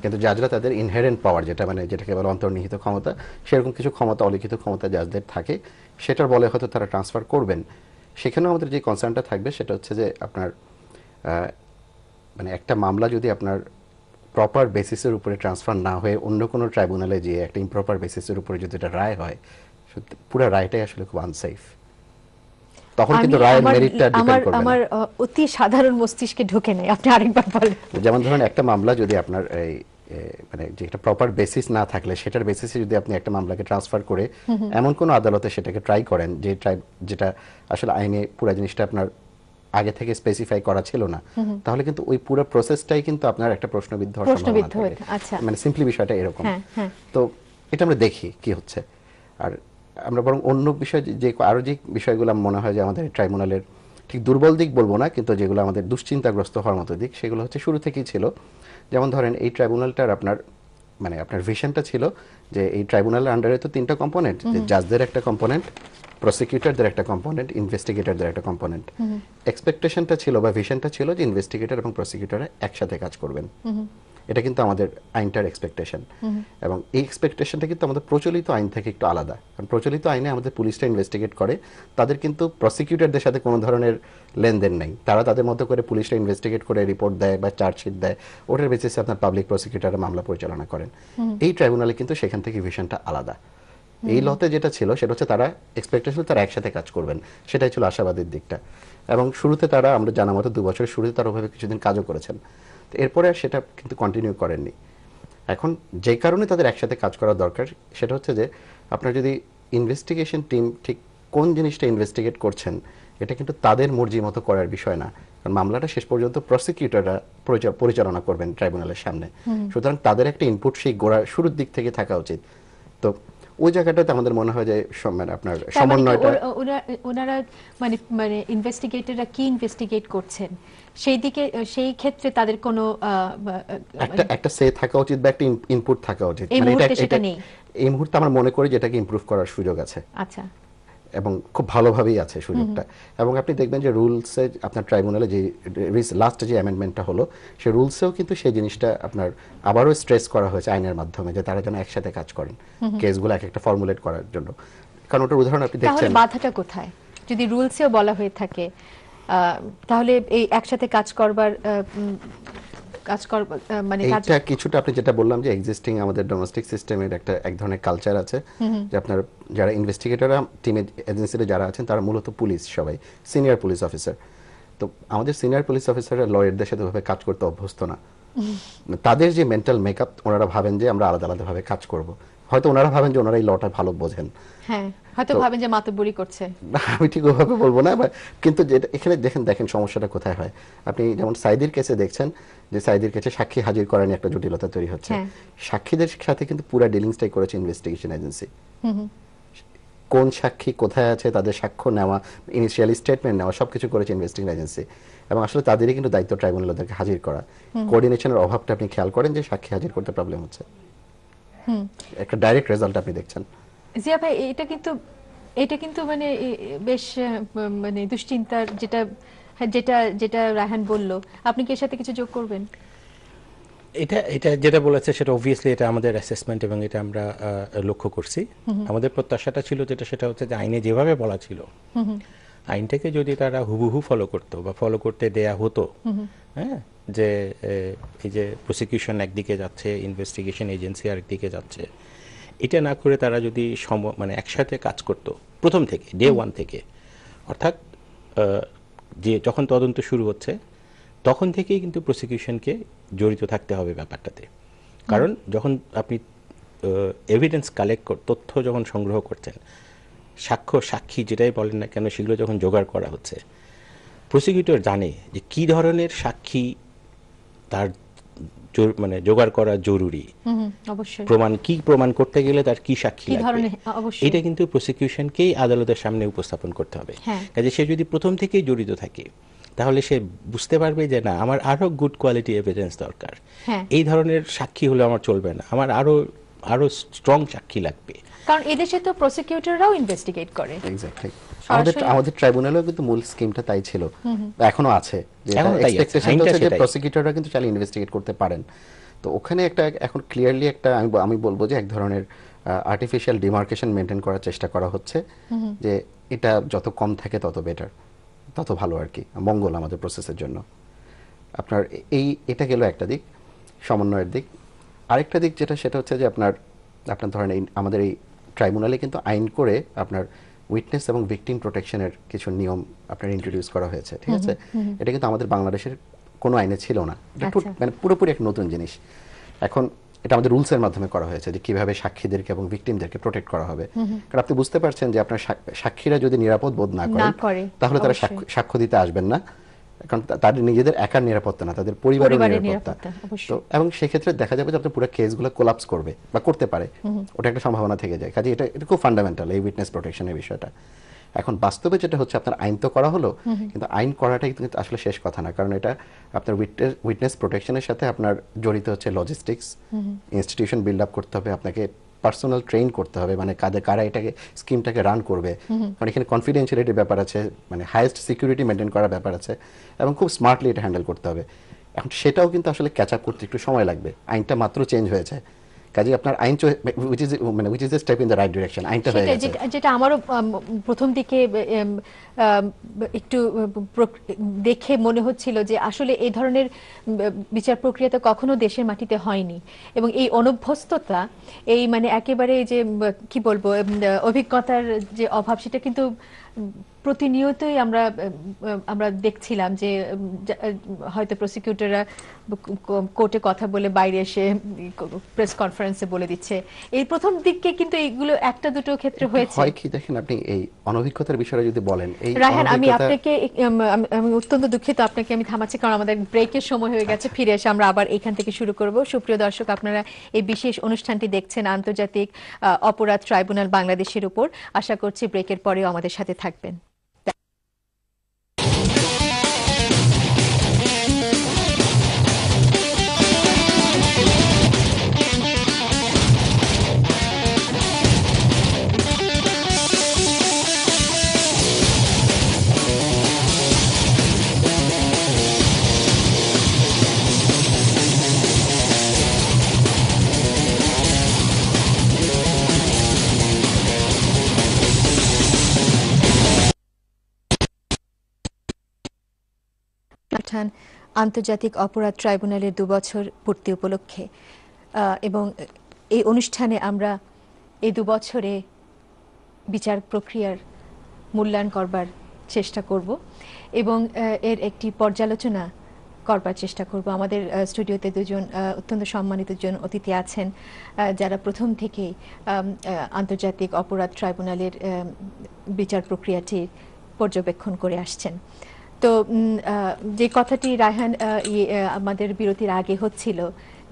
কিন্তু জাজরা তাদের ইনহেরেন্ট পাওয়ার যেটাকে বলে অন্তর্নিহিত ক্ষমতা, সেরকম কিছু ক্ষমতা, অলিখিত ক্ষমতা জাজদের থাকে, সেটার বলে হয়তো তারা ট্রান্সফার করবেন। সেখানেও আমাদের যে কনসার্নটা থাকবে সেটা হচ্ছে যে আপনার একটা মামলা যদি আপনার প্রপার বেসিসের উপরে ট্রান্সফার না হয়ে অন্য কোনো ট্রাইব্যুনালে গিয়ে একটা ইমপ্রপার বেসিসের উপরে যদি এটা রায় হয়, পুরো রায়টাই আসলে খুব আনসেফ। তখন কিন্তু রায়ের মেরিটটা ডিপেন্ড করবে না। আমার অতি সাধারণ মস্তিষ্কে ঢোকে নাই, আপনি আরেকবার বলেন। যেমন ধরুন একটা মামলা যদি আপনার এই যে একটা প্রপার বেসিস না থাকলে, সেটার বেসিসে যদি আপনি একটা মামলাকে ট্রান্সফার করে এমন কোনো আদালতে সেটাকে ট্রাই করেন যেটা আসলে আইনে পুরো জিনিসটা আপনার আগে থেকে স্পেসিফাই করা ছিল না, তাহলে কিন্তু ওই পুরো প্রসেসটাই কিন্তু আপনার একটা প্রশ্নবিদ্ধ হওয়ার সম্ভাবনা থাকে। আচ্ছা, সিম্পলি বিষয়টা এরকম। তো এটা আমরা দেখি কি হচ্ছে। আর আমরা বরং অন্য বিষয় যে আরো যে বিষয়গুলো মনে হয় যে আমাদের ট্রাইব্যুনালের ঠিক দুর্বল দিক বলবো না, কিন্তু যেগুলো আমাদের দুশ্চিন্তাগ্রস্ত হওয়ার মতো দিক, সেগুলো হচ্ছে শুরু থেকেই ছিল। যেমন ধরেন এই ট্রাইব্যুনালটার আপনার ভিশনটা ছিল যে এই ট্রাইব্যুনালের আন্ডারে তো 3টা কম্পোনেন্ট, যে জাজদের একটা কম্পোনেন্ট, প্রসিকিউটরদের একটা কম্পোনেন্ট, ইনভেস্টিগেটরদের একটা কম্পোনেন্ট। এক্সপেকটেশনটা ছিল বা ভিশনটা ছিল যে ইনভেস্টিগেটর এবং প্রসিকিউটর একসাথে কাজ করবেন। এটা কিন্তু আমাদের আইনটার এক্সপেকটেশন, এবং এই এক্সপেকটেশনটা কিন্তু আমাদের প্রচলিত আইন থেকে একটু আলাদা। কারণ প্রচলিত আইনে আমাদের পুলিশটা ইনভেস্টিগেট করে, তাদের কিন্তু প্রসিকিউটরদের সাথে কোনো ধরনের লেনদেন নেই। তারা তাদের মতো করে পুলিশটা ইনভেস্টিগেট করে রিপোর্ট দেয় বা চার্জশিট দেয়, ওটার বেসিসে আপনার পাবলিক প্রসিকিউটররা মামলা পরিচালনা করেন। এই ট্রাইব্যুনালে কিন্তু সেখান থেকে ভিশনটা আলাদা। এই লতে যেটা ছিল সেটা হচ্ছে তারা এক্সপেকটেশন তারা একসাথে কাজ করবেন, সেটাই ছিল আশাবাদের দিকটা। এবং শুরুতে তারা, আমরা জানা মতো 2 বছরের শুরুতে তারা ওভাবে কিছুদিন কাজও করেছেন, এরপরে আর সেটা কিন্তু কন্টিনিউ করেননি। এখন যে কারণে তাদের একসাথে কাজ করা দরকার সেটা হচ্ছে যে আপনার যদি ইনভেস্টিগেশন টিম ঠিক কোন জিনিসটা ইনভেস্টিগেট করছেন, এটা কিন্তু তাদের মর্জি মতো করার বিষয় না। কারণ মামলাটা শেষ পর্যন্ত প্রসিকিউটররা পরিচালনা করবেন ট্রাইব্যুনালের সামনে, সুতরাং তাদের একটা ইনপুট সেই গোড়ার শুরুর দিক থেকে থাকা উচিত। তো ওই জায়গাটাতে আমাদের মনে হয় যে আপনার সমন্বয়টা, ওনারা মানে ইনভেস্টিগেটররা কি ইনভেস্টিগেট করছেন সেই ক্ষেত্রে তাদের কোনো একটা সে থাকা উচিত বা একটা ইনপুট থাকা উচিত। এই মুহূর্তে আমার মনে করি যে এটাকে ইমপ্রুভ করার সুযোগ আছে। আচ্ছা, এবং খুব ভালোভাবেই আছে সুযোগটা। এবং আপনি দেখবেন যে রুলসে আপনার ট্রাইব্যুনালে যে লাস্ট যে অ্যামেন্ডমেন্টটা হলো, সেই রুলসেও কিন্তু সেই জিনিসটা আপনার আবারও স্ট্রেস করা হয়েছে আইনের মাধ্যমে, যে তারা যেন একসাথে কাজ করেন কেসগুলো একটা ফর্মুলেট করার জন্য। কারণ ওটার উদাহরণ আপনি দেখছেন। তাহলে বাধাটা কোথায়? যদি রুলসেও বলা হয়ে থাকে তাহলে এই একসাথে কাজ করবার মানে এইটা কিছুটা আপনি যেটা বললাম যে এক্সিস্টিং আমাদের ডোমেস্টিক সিস্টেমের এক ধরনের কালচার আছে, যে আপনার যারা ইনভেস্টিগেটররা টিমে এজেন্সিতে যারা আছেন তারা মূলত পুলিশ, সবাই সিনিয়র পুলিশ অফিসার। তো আমাদের সিনিয়র পুলিশ অফিসাররা লয়ারদের সাথে ভাবে কাজ করতে অভ্যস্ত না। তাদের যে মেন্টাল মেকআপ, ওনারা ভাবেন যে আমরা আলাদা আলাদা ভাবে কাজ করব। হয়তো ওনারা ভাবেন যে ওনারা এই লটা ভালো বোঝেন, হ্যাঁ, হয়তো ভাবেন যে মাতব্বরি করছে। আমি ঠিক ওভাবে বলবো না, কিন্তু যেটা এখানে দেখেন সমস্যাটা কোথায় হয়। আপনি যেমন সাইদির কেসে দেখছেন যে সাইদির কেসে সাক্ষী হাজির করা নিয়ে একটা জটিলতা তৈরি হচ্ছে। সাক্ষীদের সাথে কিন্তু পুরো ডিলিংসটাই করেছে ইনভেস্টিগেশন এজেন্সি। কোন সাক্ষী কোথায় আছে, তাদের সাক্ষ্য নেওয়া, ইনিশিয়ালি স্টেটমেন্ট নেওয়া, সবকিছু করেছে ইনভেস্টিগেশন এজেন্সি। এবং আসলে তাদেরই কিন্তু দায়িত্ব ট্রাইব্যুনালে ওদেরকে হাজির করা। কোঅর্ডিনেশনের অভাবটা আপনি খেয়াল করেন যে সাক্ষী হাজির করতে প্রবলেম হচ্ছে। একটা ডাইরেক্ট রেজাল্ট আপনি দেখছেন। জিয়া ভাই, এটা কিন্তু মানে বেশ মানে দুশ্চিন্তার, যেটা রায়হান বলল, আপনি কি এর সাথে কিছু যোগ করবেন? এটা যেটা বলেছে সেটা অবভিয়াসলি এটা আমাদের অ্যাসেসমেন্ট, এবং এটা আমরা লক্ষ্য করছি। আমাদের প্রত্যাশাটা ছিল সেটা হচ্ছে যে আইনে যেভাবে বলা ছিল, আইনটাকে যদি তারা হুবহু ফলো করতো বা ফলো করতে দেয়া হতো, হ্যাঁ, যে এই যে প্রসিকিউশন একদিকে যাচ্ছে, ইনভেস্টিগেশন এজেন্সি আরেকদিকে যাচ্ছে, এটা না করে তারা যদি মানে একসাথে কাজ করতো প্রথম থেকে, ডে 1 থেকে, অর্থাৎ যে যখন তদন্ত শুরু হচ্ছে তখন থেকেই কিন্তু প্রসিকিউশনকে জড়িত থাকতে হবে ব্যাপারটাতে। কারণ যখন আপনি এভিডেন্স তথ্য যখন সংগ্রহ করছেন, সাক্ষী যেটাই বলেন না কেন, সেগুলো যখন জোগাড় করা হচ্ছে, প্রসিকিউটর জানে যে কি ধরনের সাক্ষী তার মানে জোগাড় করা জরুরি, প্রমাণ করতে গেলে তার কি সাক্ষী লাগবে, এটা কিন্তু প্রসিকিউশনকেই আদালতের সামনে উপস্থাপন করতে হবে। কাজে সে যদি প্রথম থেকেই জড়িত থাকে, তাহলে সে বুঝতে পারবে যে না, আমার আরো গুড কোয়ালিটি এভিডেন্স দরকার, এই ধরনের সাক্ষী হলে আমার চলবে না, আমার আরো আরো স্ট্রং সাক্ষী লাগবে। কারণ এদেশে তো প্রসিকিউটররাও ইনভেস্টিগেট করে। এক্স্যাক্টলি, আমাদের ট্রাইব্যুনালেও কিন্তু মূল স্কিমটা তাই ছিল, এখনো আছে, যে এক্সপেকটেশন হচ্ছে যে প্রসিকিউটররা কিন্তু চাইলে ইনভেস্টিগেট করতে পারেন। তো ওখানে একটা এখন ক্লিয়ারলি একটা আমি বলবো যে এক ধরনের আর্টিফিশিয়াল ডিমার্কেশন মেনটেন করার চেষ্টা করা হচ্ছে, যে এটা যত কম থাকে তত বেটার, তত ভালো আর কি, মঙ্গল আমাদের প্রসেসের জন্য। আপনার এটা গেল একটা দিক, সমন্বয়ের দিক। আরেকটা দিক যেটা, সেটা হচ্ছে যে আপনার ধরেন আমাদের এই ট্রাইব্যুনালে কিন্তু আইন করে আপনার উইটনেস এবং ভিকটিম প্রোটেকশনের কিছু নিয়ম আপনার ইন্ট্রোডিউস করা হয়েছে, ঠিক আছে? এটা কিন্তু আমাদের বাংলাদেশের কোনো আইনে ছিল না, এটা মানে পুরোপুরি এক নতুন জিনিস। এখন এটা আমাদের রুলসের মাধ্যমে করা হয়েছে যে কিভাবে সাক্ষীদেরকে এবং ভিকটিমদেরকে প্রোটেক্ট করা হবে। কারণ আপনি বুঝতে পারছেন যে আপনার সাক্ষীরা যদি নিরাপদ বোধ না করে তাহলে তারা সাক্ষ্য দিতে আসবেন না, কারণ তাদের নিজেদের একার নিরাপত্তা না, তাদের পরিবারের নিরাপত্তা। তো এবং সেক্ষেত্রে দেখা যাবে যে আপনার পুরো কেসগুলো কোলাপস করবে বা করতে পারে, ওটা একটা সম্ভাবনা থেকে যায়। কাজে এটা খুব ফান্ডামেন্টাল এই উইটনেস প্রোটেকশনের বিষয়টা। এখন বাস্তবে যেটা হচ্ছে, আপনার আইন তো করা হলো, কিন্তু আইন করাটাই কিন্তু আসলে শেষ কথা না, কারণ এটা আপনার উইটনেস প্রোটেকশনের সাথে আপনার জড়িত হচ্ছে লজিস্টিক্স, ইনস্টিটিউশন বিল্ড আপ করতে হবে, আপনাকে পার্সোনাল ট্রেন করতে হবে, মানে কারা এটাকে স্কিমটাকে রান করবে, কারণ এখানে কনফিডেন্সিয়ালিটির ব্যাপার আছে, মানে হাইয়েস্ট সিকিউরিটি মেনটেন করার ব্যাপার আছে, এবং খুব স্মার্টলি এটা হ্যান্ডেল করতে হবে। এখন সেটাও কিন্তু আসলে ক্যাচ আপ করতে একটু সময় লাগবে, আইনটা মাত্র চেঞ্জ হয়েছে। কাজে আপনার আইন which is a step in the right direction, আইনটা হয়ে গেছে। যেটা আমারও প্রথম দিকে একটু দেখে মনে হচ্ছিল যে আসলে এই ধরনের বিচার প্রক্রিয়া তো কখনো দেশের মাটিতে হয়নি, এবং এই অনভ্যস্ততা, এই মানে একেবারে যে কি বলবো অভিজ্ঞতার যে অভাব, সেটা কিন্তু প্রতিনিয়তই আমরা দেখছিলাম যে হয়তো প্রসিকিউটররা কোর্টে কথা বলে বাইরে এসে প্রেস কনফারেন্সে বলে দিচ্ছে। এই প্রথম দিকে কিন্তু এইগুলো একটা দুটো ক্ষেত্রে হয়েছে। হয় কি দেখেন, আপনি এই অনভিজ্ঞতার বিষয়টা যদি বলেন, এই রায়হান, আমি আপনাকে আমি অত্যন্ত দুঃখিত, আপনাকে আমি থামাচ্ছি কারণ আমাদের ব্রেকের সময় হয়ে গেছে। ফিরে এসে আমরা আবার এখান থেকে শুরু করব। সুপ্রিয় দর্শক, আপনারা এই বিশেষ অনুষ্ঠানটি দেখছেন আন্তর্জাতিক অপরাধ ট্রাইব্যুনাল বাংলাদেশের উপর। আশা করছি ব্রেকের পরেও আমাদের সাথে থাকবেন। আন্তর্জাতিক অপরাধ ট্রাইব্যুনালের 2 বছর পূর্তি উপলক্ষে এবং এই অনুষ্ঠানে আমরা এই 2 বছরে বিচার প্রক্রিয়ার মূল্যায়ন করবার চেষ্টা করব এবং এর একটি পর্যালোচনা করবার চেষ্টা করব। আমাদের স্টুডিওতে দুজন অত্যন্ত সম্মানিত অতিথি আছেন, যারা প্রথম থেকেই আন্তর্জাতিক অপরাধ ট্রাইব্যুনালের বিচার প্রক্রিয়াটি পর্যবেক্ষণ করে আসছেন। তো যে কথাটি রায়হান আমাদের বিরতির আগে হচ্ছিল,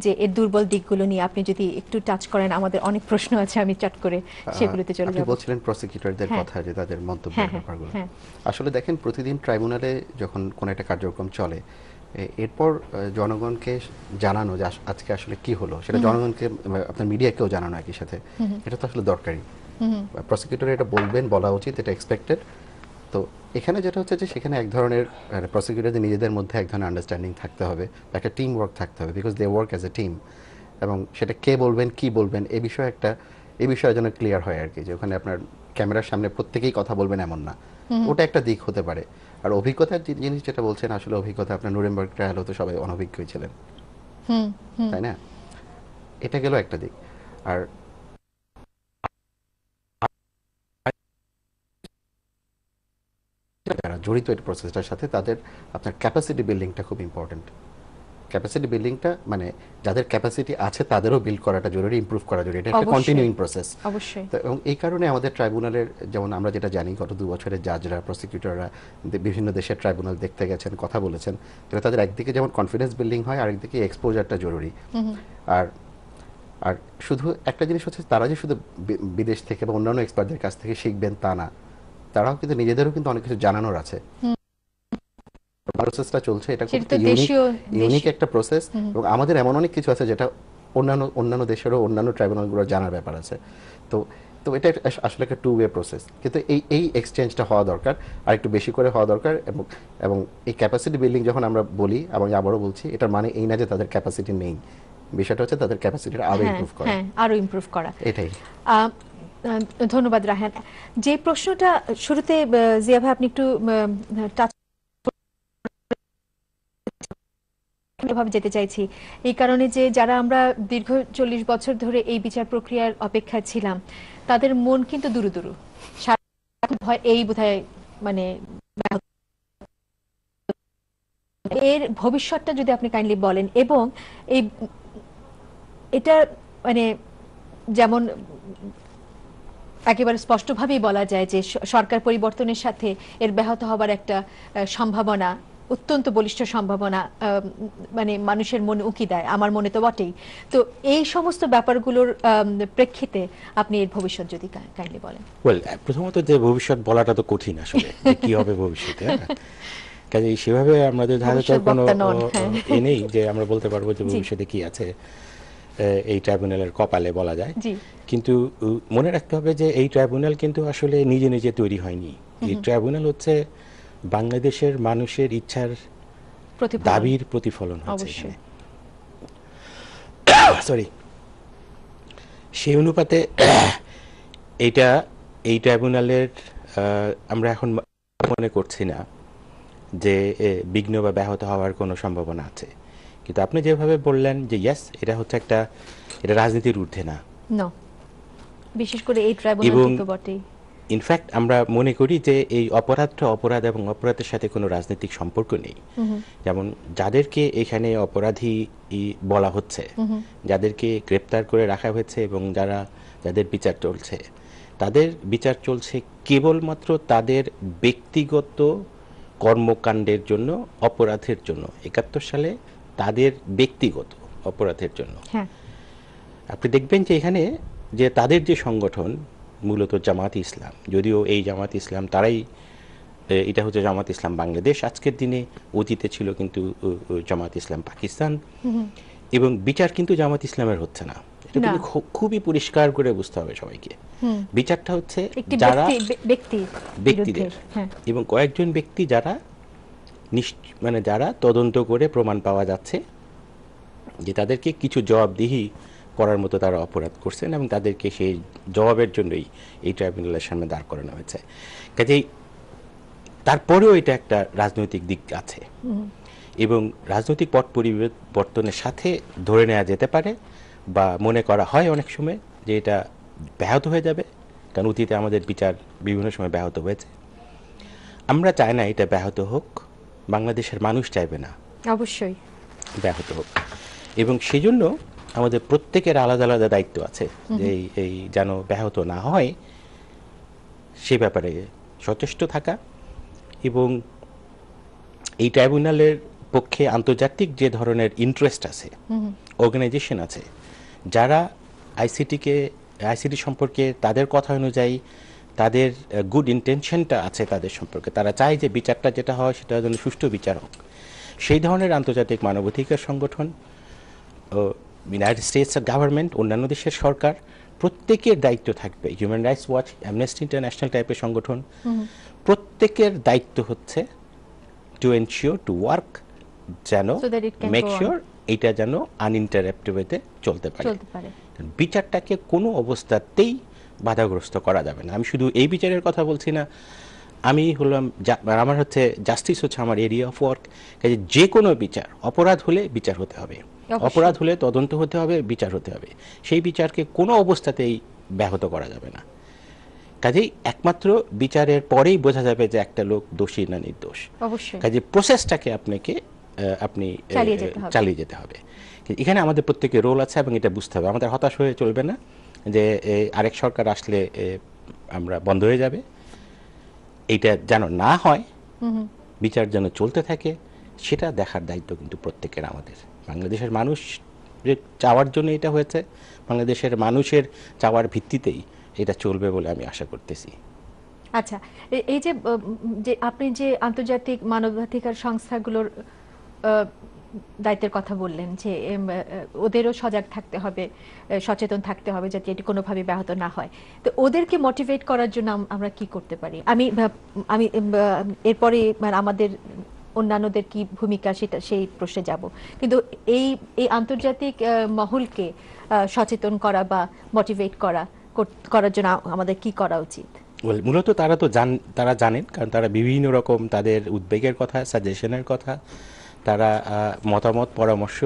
যে এর দুর্বল দিকগুলো নিয়ে আপনি যদি একটু টাচ করেন, আমাদের অনেক প্রশ্ন আছে, আমি চট করে সেগুলোতে চলে যাব। আপনি বলছিলেন প্রসিকিউটরদের কথা, যে তাদের মন্তব্যের ব্যাপারগুলো। আসলে দেখেন, প্রতিদিন ট্রাইব্যুনালে যখন কোন একটা কার্যক্রম চলে, এরপর জনগণকে জানানো যে আজকে আসলে কি হলো, সেটা জনগণকে, আপনার মিডিয়াকেও জানানো একই সাথে, এটা তো আসলে দরকারি। প্রসিকিউটর এটা বলা উচিত, এটা এক্সপেক্টেড। তো এখানে যেটা হচ্ছে যে সেখানে এক ধরনের প্রসিকিউটরদের নিজেদের মধ্যে এক ধরনের আন্ডারস্ট্যান্ডিং থাকতে হবে, একটা টিম ওয়ার্ক থাকতে হবে, because they work as a team. এবং সেটা কে বলবেন, কি বলবেন, এই বিষয়ে যেন ক্লিয়ার হয় আর কি, যে ওখানে আপনার ক্যামেরার সামনে প্রত্যেকেই কথা বলবেন এমন না, ওটা একটা দিক হতে পারে। আর অভিজ্ঞতার জিনিস যেটা বলছেন, আসলে অভিজ্ঞতা, আপনার নুরেমবার্গ ট্রায়াল হতো সবাই অনভিজ্ঞই ছিলেন, তাই না? এটা গেল একটা দিক। আর যারা জড়িত এই প্রসেসটার সাথে, তাদের আপনার ক্যাপাসিটি বিল্ডিংটা খুব ইম্পর্টেন্ট। ক্যাপাসিটি বিল্ডিংটা মানে যাদের ক্যাপাসিটি আছে তাদেরও বিল্ড করাটা জরুরি, ইমপ্রুভ করা জরুরি, এটা একটা কন্টিনিউইং প্রসেস। অবশ্যই। এবং এই কারণে আমাদের ট্রাইব্যুনালের, যেমন আমরা যেটা জানি, গত 2 বছরের জাজরা, প্রসিকিউটররা বিভিন্ন দেশের ট্রাইব্যুনাল দেখতে গেছেন, কথা বলেছেন, তাহলে তাদের একদিকে যেমন কনফিডেন্স বিল্ডিং হয়, আরেকদিকে এক্সপোজারটা জরুরি। আর শুধু একটা জিনিস হচ্ছে, তারা যে শুধু বিদেশ থেকে বা অন্যান্য এক্সপার্টদের কাছ থেকে শিখবেন তা না, তারাও কিন্তু নিজেদেরও কিন্তু অনেক কিছু জানানোর আছে। প্রসেসটা চলছে, এটা খুব ইউনিক একটা প্রসেস, এবং আমাদের এমন অনেক কিছু আছে যেটা অন্যান্য অন্যান্য দেশেরও অন্যান্য ট্রাইব্যুনালগুলো জানার ব্যাপার আছে। তো তো এটা আসলে একটা টু ওয়ে প্রসেস, কিন্তু এই এক্সচেঞ্জটা হওয়া দরকার, আর একটু বেশি করে হওয়া দরকার। এবং এবং এই ক্যাপাসিটি বিল্ডিং যখন আমরা বলি, এবং আবারও বলছি, এটার মানে এই না যে তাদের ক্যাপাসিটি নেই, বিষয়টা হচ্ছে তাদের ক্যাপাসিটিটা আরও ইমপ্রুভ করা। হ্যাঁ, আরো ইমপ্রুভ করা। এটাই। ধন্যবাদ রায়হান। যে প্রশ্নটা শুরুতে জিয়া ভাই আপনি একটু টাচ ভাবে যেতে চাইছি, এই কারণে যে যারা আমরা দীর্ঘ 40 বছর ধরে এই বিচার প্রক্রিয়ার অপেক্ষায় ছিলাম, তাদের মন কিন্তু দুরু দুরু, ভয় এই বোধহয় মানে এর ভবিষ্যৎটা যদি আপনি কাইন্ডলি বলেন। এবং এই এটা মানে যেমন একেবারে স্পষ্টভাবেই বলা যায় যে সরকার পরিবর্তনের সাথে এর ব্যাহত হবার একটা সম্ভাবনা, অত্যন্ত বলিষ্ঠ সম্ভাবনা মানে মানুষের মনে উকি দেয়, আমার মনে তো বটেই। তো এই সমস্ত ব্যাপারগুলোর প্রেক্ষিতে আপনি এর ভবিষ্যৎ যদি কাইন্ডলি বলেন। ওয়েল, প্রথমত যে ভবিষ্যৎ বলাটা তো কঠিন আসলে, যে কি হবে ভবিষ্যতে। কাজে সেভাবে আমাদের ধারে তো কোনো এ নেই যে আমরা বলতে পারবো যে ভবিষ্যতে কি আছে, এই ট্রাইব্যুনালের কপালে বলা যায়। কিন্তু মনে রাখতে হবে যে এই ট্রাইব্যুনাল কিন্তু আসলে নিজে নিজে তৈরি হয়নি। এই ট্রাইব্যুনাল হচ্ছে বাংলাদেশের মানুষের ইচ্ছার দাবির প্রতিফলন হচ্ছে এখানে। সরি, সেই অনুপাতে এই ট্রাইব্যুনালের আমরা এখন মনে করছি না যে বিঘ্ন বা ব্যাহত হওয়ার কোনো সম্ভাবনা আছে। কিন্তু আপনি যেভাবে বললেন যে ইয়েস, এটা হচ্ছে এটা রাজনীতির ঊর্ধ্বে না, বিশেষ করে এই ট্রাইব্যুনাল তো বটেই। ইনফ্যাক্ট আমরা মনে করি যে এই অপরাধটা অপরাধ এবং অপরাধের সাথে কোনো রাজনৈতিক সম্পর্ক নেই। যেমন যাদেরকে এখানে অপরাধী বলা হচ্ছে, যাদেরকে গ্রেপ্তার করে রাখা হয়েছে এবং যাদের বিচার চলছে, তাদের বিচার চলছে কেবলমাত্র তাদের ব্যক্তিগত কর্মকাণ্ডের জন্য, অপরাধের জন্য। 71 সালে তাদের ব্যক্তিগত অপরাধের জন্য। আপনি দেখবেন যে এখানে যে তাদের যে সংগঠন মূলত জামাত ইসলাম, যদিও এই জামাত ইসলাম তারাই, এটা হচ্ছে জামাত ইসলাম বাংলাদেশ আজকের দিনে, অতীতে ছিল কিন্তু জামাত ইসলাম পাকিস্তান। এবং বিচার কিন্তু জামাত ইসলামের হচ্ছে না, এটা কিন্তু খুবই পরিষ্কার করে বুঝতে হবে সবাইকে। বিচারটা হচ্ছে যারা ব্যক্তিদের এবং কয়েকজন ব্যক্তি যারা মানে যারা তদন্ত করে প্রমাণ পাওয়া যাচ্ছে যে তাদেরকে কিছু জবাবদিহি করার মতো তারা অপরাধ করছেন, এবং তাদেরকে সেই জবাবের জন্যই এই ট্রাইব্যুনালের সামনে দাঁড় করানো হয়েছে। কাজেই তারপরেও এটা একটা রাজনৈতিক দিক আছে, এবং রাজনৈতিক পট পরিবর্তনের সাথে ধরে নেওয়া যেতে পারে বা মনে করা হয় অনেক সময় যে এটা ব্যাহত হয়ে যাবে, কারণ অতীতে আমাদের বিচার বিভিন্ন সময় ব্যাহত হয়েছে। আমরা চাই না এটা ব্যাহত হোক, বাংলাদেশের মানুষ চাইবে না অবশ্যই ব্যাহত হোক, এবং সেজন্য আমাদের প্রত্যেকের আলাদা আলাদা দায়িত্ব আছে যে এই যেন ব্যাহত না হয় সে ব্যাপারে সচেষ্ট থাকা। এবং এই ট্রাইব্যুনালের পক্ষে আন্তর্জাতিক যে ধরনের ইন্টারেস্ট আছে, অর্গানাইজেশন আছে, যারা আইসিটি সম্পর্কে তাদের কথা অনুযায়ী তাদের গুড ইন্টেনশনটা আছে তাদের সম্পর্কে, তারা চায় যে বিচারটা যেটা হয় সেটা যেন সুষ্ঠু বিচার হোক, সেই ধরনের আন্তর্জাতিক মানবাধিকার সংগঠন, ইউনাইটেড স্টেটস গভর্নমেন্ট, অন্যান্য দেশের সরকার, প্রত্যেকের দায়িত্ব থাকবে। Human rights watch, amnesty international টাইপের সংগঠন, প্রত্যেকের দায়িত্ব হচ্ছে টু এনশিওর, টু ওয়ার্ক, যেন মেক শিওর এটা যেন আনইন্টারাপ্টেড ওয়েতে চলতে পারে। বিচারটাকে কোনো অবস্থাতেই বাধাগ্রস্ত করা যাবে না। আমি শুধু এই বিচারের কথা বলছি না, আমি হলাম আমার হচ্ছে জাস্টিস হচ্ছে আমার এরিয়া অফ ওয়ার্ক। কাজে যে কোনো বিচার, অপরাধ হলে বিচার হতে হবে, অপরাধ হলে তদন্ত হতে হবে, বিচার হতে হবে, সেই বিচারকে কোনো অবস্থাতেই ব্যাহত করা যাবে না। কাজেই একমাত্র বিচারের পরেই বোঝা যাবে যে একটা লোক দোষী না নির্দোষ। কাজে প্রসেসটাকে আপনি চালিয়ে যেতে হবে। এখানে আমাদের প্রত্যেকের রোল আছে এবং এটা বুঝতে হবে। আমাদের হতাশ হয়ে চলবে না যে আরেক সরকার আসলে আমরা বন্ধ হয়ে যাবে, এইটা যেন না হয়, বিচার যেন চলতে থাকে, সেটা দেখার দায়িত্ব কিন্তু প্রত্যেকের আমাদের। বাংলাদেশের মানুষ চাওয়ার জন্য এটা হয়েছে, বাংলাদেশের মানুষের চাওয়ার ভিত্তিতেই এটা চলবে বলে আমি আশা করতেছি। আচ্ছা, এই যে আপনি যে আন্তর্জাতিক মানবাধিকার সংস্থাগুলোর দায়িত্বের কথা বললেন যে ওদেরও সজাগ থাকতে হবে, সচেতন থাকতে হবে যাতে এটি কোনোভাবে ব্যাহত না হয়। তো ওদেরকে মোটিভেট করার জন্য আমরা কি করতে পারি? আমি আমি এরপরে মানে আমাদের অন্যান্যদের কি ভূমিকা সেটা সেই প্রশ্নে যাব, কিন্তু এই এই আন্তর্জাতিক মহলকে সচেতন করা বা মোটিভেট করার জন্য আমাদের কি করা উচিত? মূলত তারা জানেন, কারণ তারা বিভিন্ন রকম তাদের উদ্বেগের কথা, সাজেশনের কথা, তারা মতামত, পরামর্শ,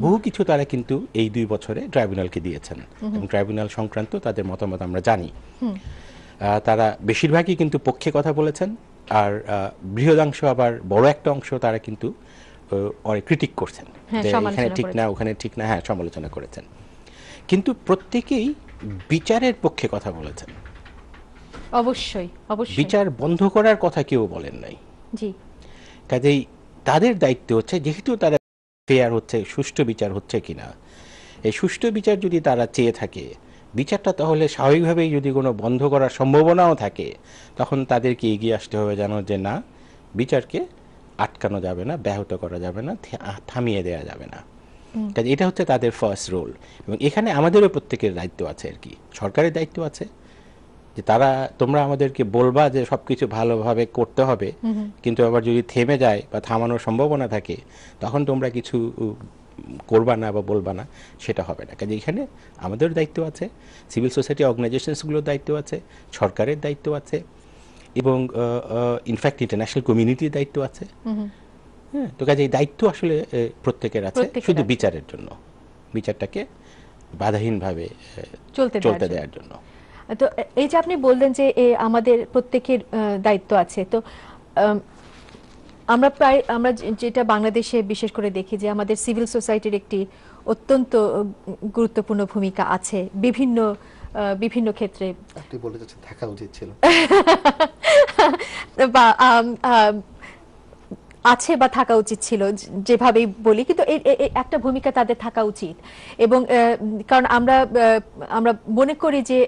বহু কিছু তারা কিন্তু এই 2 বছরে ট্রাইব্যুনালকে দিয়েছেন এবং ট্রাইব্যুনাল সংক্রান্ত তাদের মতামত আমরা জানি। তারা বেশিরভাগই কিন্তু পক্ষে কথা বলেছেন, আর বৃহদাংশ আবার বড় একটা অংশ তারা কিন্তু অনেক ক্রিটিক করছেন, যে এখানে ঠিক না, ওখানে ঠিক না, হ্যাঁ সমালোচনা করেছেন। কিন্তু প্রত্যেকেই বিচারের পক্ষে কথা বলেছেন। অবশ্যই অবশ্যই বিচার বন্ধ করার কথা কেউ বলেন নাই। জি, কাজেই তাদের দায়িত্ব হচ্ছে, যেহেতু তারা ফেয়ার হচ্ছে, সুষ্ঠু বিচার হচ্ছে কিনা, এই সুষ্ঠু বিচার যদি তারা চেয়ে থাকে, বিচারটা তাহলে স্বাভাবিকভাবেই যদি কোনো বন্ধ করার সম্ভাবনাও থাকে, তখন তাদেরকে এগিয়ে আসতে হবে জানো যে না, বিচারকে আটকানো যাবে না, ব্যাহত করা যাবে না, থামিয়ে দেওয়া যাবে না। কাজে এটা হচ্ছে তাদের ফার্স্ট রোল। এবং এখানে আমাদেরও প্রত্যেকের দায়িত্ব আছে আর কি, সরকারের দায়িত্ব আছে যে তোমরা আমাদেরকে বলবা যে সবকিছু ভালোভাবে করতে হবে, কিন্তু আবার যদি থেমে যায় বা থামানোর সম্ভাবনা থাকে, তখন তোমরা কিছু করবা না বা বলবা না, সেটা হবে না। কাজে এখানে আমাদের দায়িত্ব আছে, সিভিল সোসাইটি অর্গানাইজেশনসগুলোর দায়িত্ব আছে, সরকারের দায়িত্ব আছে, এবং ইনফ্যাক্ট ইন্টারন্যাশনাল কমিউনিটির দায়িত্ব আছে। হ্যাঁ, তো কাজে এই দায়িত্ব আসলে প্রত্যেকের আছে, শুধু বিচারের জন্য, বিচারটাকে বাধাহীনভাবে চলতে দেওয়ার জন্য। তো এই যে আপনি বললেন যে আমাদের প্রত্যেকের দায়িত্ব আছে, তো আমরা যেটা বাংলাদেশে বিশেষ করে দেখি যে আমাদের সিভিল সোসাইটির একটি অত্যন্ত গুরুত্বপূর্ণ ভূমিকা আছে বিভিন্ন ক্ষেত্রে। আপনি বলে যাচ্ছেন থাকা উচিত ছিল বা আছে বা থাকা উচিত ছিল, যেভাবেই বলি, কিন্তু একটা ভূমিকা তাদের থাকা উচিত। এবং কারণ আমরা মনে করি যে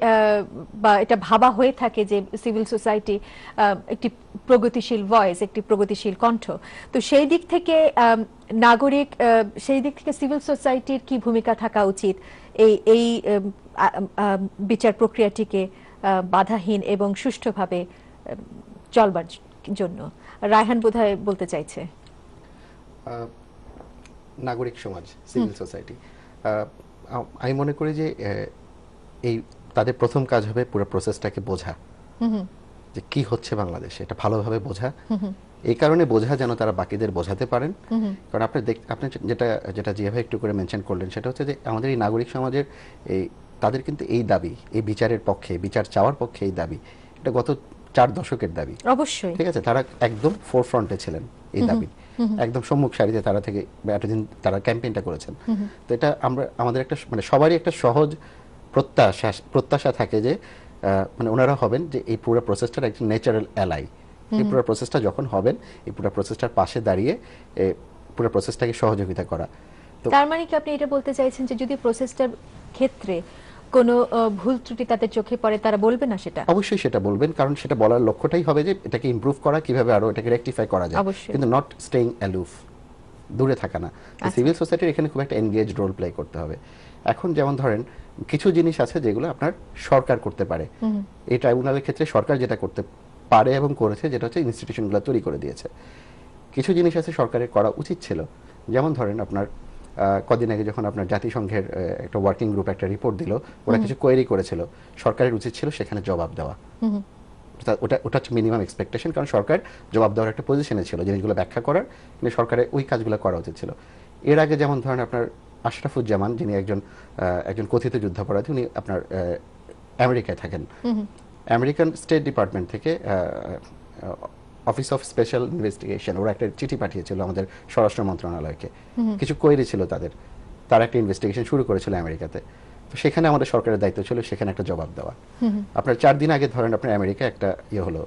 বা এটা ভাবা হয়ে থাকে যে সিভিল সোসাইটি একটি প্রগতিশীল ভয়েস, একটি প্রগতিশীল কণ্ঠ। তো সেই দিক থেকে নাগরিক, সেই দিক থেকে সিভিল সোসাইটির কি ভূমিকা থাকা উচিত এই বিচার প্রক্রিয়াটিকে বাধাহীন এবং সুষ্ঠুভাবে চলবার জন্য? রায়হান বোধহয় বলতে চাইছে। নাগরিক সমাজ, সিভিল সোসাইটি, আমি মনে করি যে এই তাদের প্রথম কাজ হবে পুরো প্রসেসটাকে বোঝা, যে কি হচ্ছে বাংলাদেশে, এটা ভালোভাবে বোঝা। এই কারণে বোঝা যেন তারা বাকিদের বোঝাতে পারেন। কারণ আপনি যেটা জিয়া ভাই একটু করে মেনশন করলেন, সেটা হচ্ছে যে আমাদের এই নাগরিক সমাজের তাদের কিন্তু এই দাবি, এই বিচারের পক্ষে, বিচার চাওয়ার পক্ষে এই দাবি, এটা গত 4 দশকের দাবি। অবশ্যই, ঠিক আছে, তারা একদম ফোরফ্রন্টে ছিলেন এই দাবি, একদম সম্মুখ সারিতে তারা থেকে এতদিন তারা ক্যাম্পেইনটা করেছেন। তো এটা আমাদের একটা মানে সবারই একটা সহজ প্রত্যাশা থাকে যে মানে ওনারা হবেন যে এই পুরো প্রসেসটার একজন ন্যাচারাল অ্যালাই। এই পুরো প্রসেসটা যখন হবেন, এই পুরো প্রসেসটার পাশে দাঁড়িয়ে পুরো প্রসেসটাকে সহযোগিতা করা। তার মানে কি আপনি এটা বলতে চাইছেন যে যদি প্রসেসটার ক্ষেত্রে কোনো ভুল ত্রুটি তাদের চোখে পড়ে, তারা বলবে না? সেটা অবশ্যই সেটা বলবেন, কারণ সেটা বলার লক্ষ্যটাই হবে যে এটাকে ইমপ্রুভ করা, কিভাবে আরো এটাকে রেকটিফাই করা যায়, কিন্তু নট স্টেইং অ্যালুফ, দূরে থাকা না। সিভিল সোসাইটির এখানে খুব একটা এনগেজড রোল প্লে করতে হবে। এখন যেমন ধরেন কিছু জিনিস আছে যেগুলো আপনার সরকার করতে পারে। এই ট্রাইব্যুনালের ক্ষেত্রে সরকার যেটা করতে পারে এবং করেছে, যেটা হচ্ছে ইনস্টিটিউশনগুলো তৈরি করে দিয়েছে। কিছু জিনিস আছে সরকারের করা উচিত ছিল, যেমন ধরেন আপনার কদিন আগে যখন আপনার জাতিসংঘের একটা ওয়ার্কিং গ্রুপ একটা রিপোর্ট দিল, ওরা কিছু কোয়েরি করেছিল, সরকারের উচিত ছিল সেখানে জবাব দেওয়া। ওটা হচ্ছে মিনিমাম এক্সপেকটেশন, কারণ সরকার জবাব দেওয়ার একটা পজিশনে ছিল, জিনিসগুলো ব্যাখ্যা করার, কিন্তু সরকারের ওই কাজগুলো করা উচিত ছিল। এর আগে যেমন ধরেন আপনার আশরাফুজ্জামান, যিনি একজন কথিত যুদ্ধাপরাধী, উনি আপনার আমেরিকায় থাকেন। আমেরিকান স্টেট ডিপার্টমেন্ট থেকে অফিস অফ স্পেশাল ইনভেস্টিগেশন ওরা একটা চিঠি পাঠিয়েছিল আমাদের স্বরাষ্ট্র মন্ত্রণালয়কে, কিছু কোয়েরি ছিল তারা একটা ইনভেস্টিগেশন শুরু করেছিল আমেরিকাতে। তো সেখানে আমাদের সরকারের দায়িত্ব ছিল সেখানে একটা জবাব দেওয়া। আপনার 4 দিন আগে ধরেন আপনার আমেরিকা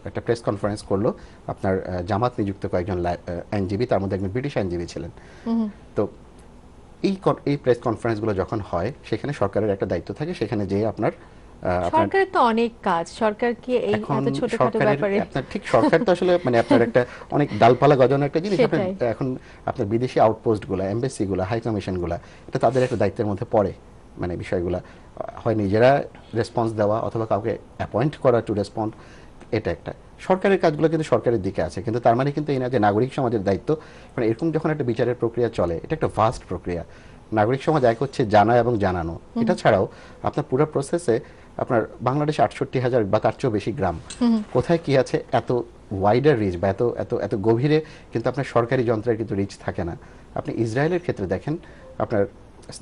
একটা প্রেস কনফারেন্স করলো, আপনার জামাত নিযুক্ত কয়েকজন আইনজীবী, তার মধ্যে একজন ব্রিটিশ আইনজীবী ছিলেন। তো এই প্রেস কনফারেন্সগুলো যখন হয়, সেখানে সরকারের একটা দায়িত্ব থাকে, সেখানে যেয়ে আপনার সরকারের তো অনেক কাজ, সরকার কি এই এখন এত ছোটখাটো সরকারের ব্যাপারে? আপনার ঠিক সরকার তো আসলে মানে আপনার একটা অনেক ডালপালা গজানো একটা জিনিস। আপনার সেটাই। এখন আপনার বিদেশি আউটপোস্ট গুলা, এমবাসি গুলা, হাই কমিশন গুলা, এটা তাদের একটা দায়িত্বের মধ্যে পড়ে। মানে বিষয়গুলা হয় নিজেরা রেসপন্স দেওয়া অথবা কাউকে অ্যাপয়েন্ট করা টু রেসপন্ড, এটা একটা। সরকারের কাজগুলো কিন্তু সরকারের দিকে আছে, কিন্তু তার মানে কিন্তু এই না যে নাগরিক সমাজের দায়িত্ব। মানে এরকম যখন একটা বিচারের প্রক্রিয়া চলে, এটা একটা ভাস্ট প্রক্রিয়া। নাগরিক সমাজ এক হচ্ছে জানা এবং জানানো, এটা ছাড়াও আপনার পুরো প্রসেসে আপনার বাংলাদেশে 68,000 বা তার চেয়েও বেশি গ্রাম, কোথায় কি আছে এত ওয়াইডার রিচ বা এত এত এত গভীরে কিন্তু আপনার সরকারি যন্ত্রের কিন্তু রিচ থাকে না। আপনি ইসরায়েলের ক্ষেত্রে দেখেন, আপনার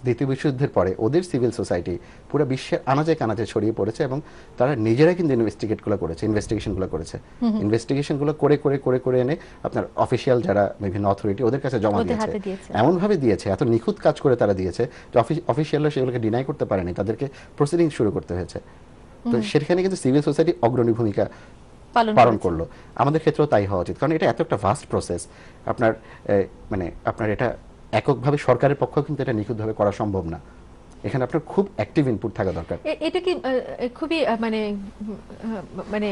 দ্বিতীয় বিশ্বযুদ্ধের পরে ওদের সিভিল সোসাইটি পুরো বিশ্বের আনাজে কানাজে ছড়িয়ে পড়েছে এবং তারা নিজেরা কিন্তু ইনভেস্টিগেশনগুলো করেছে। ইনভেস্টিগেশনগুলো করে করে করে করে এনে আপনার অফিসিয়াল যারা বিভিন্ন অথরিটি ওদের কাছে জমা ওদের দিয়েছে। হাতে দিয়েছে। এমনভাবে দিয়েছে, এত নিখুঁত কাজ করে তারা দিয়েছে যে অফিসিয়ালরা সেগুলোকে ডিনাই করতে পারেনি, তাদেরকে প্রসিডিং শুরু করতে হয়েছে। তো সেখানে কিন্তু সিভিল সোসাইটি অগ্রণী ভূমিকা পালন করেছে। করলো। আমাদের ক্ষেত্রেও তাই হওয়া উচিত, কারণ এটা এত একটা ভাস্ট প্রসেস। আপনার মানে আপনার এটা এককভাবে সরকারের পক্ষ কিন্তু এটা নিখুঁতভাবে করা সম্ভব না। এখানে আপনার খুব অ্যাক্টিভ ইনপুট থাকা দরকার। এটা কি খুবই মানে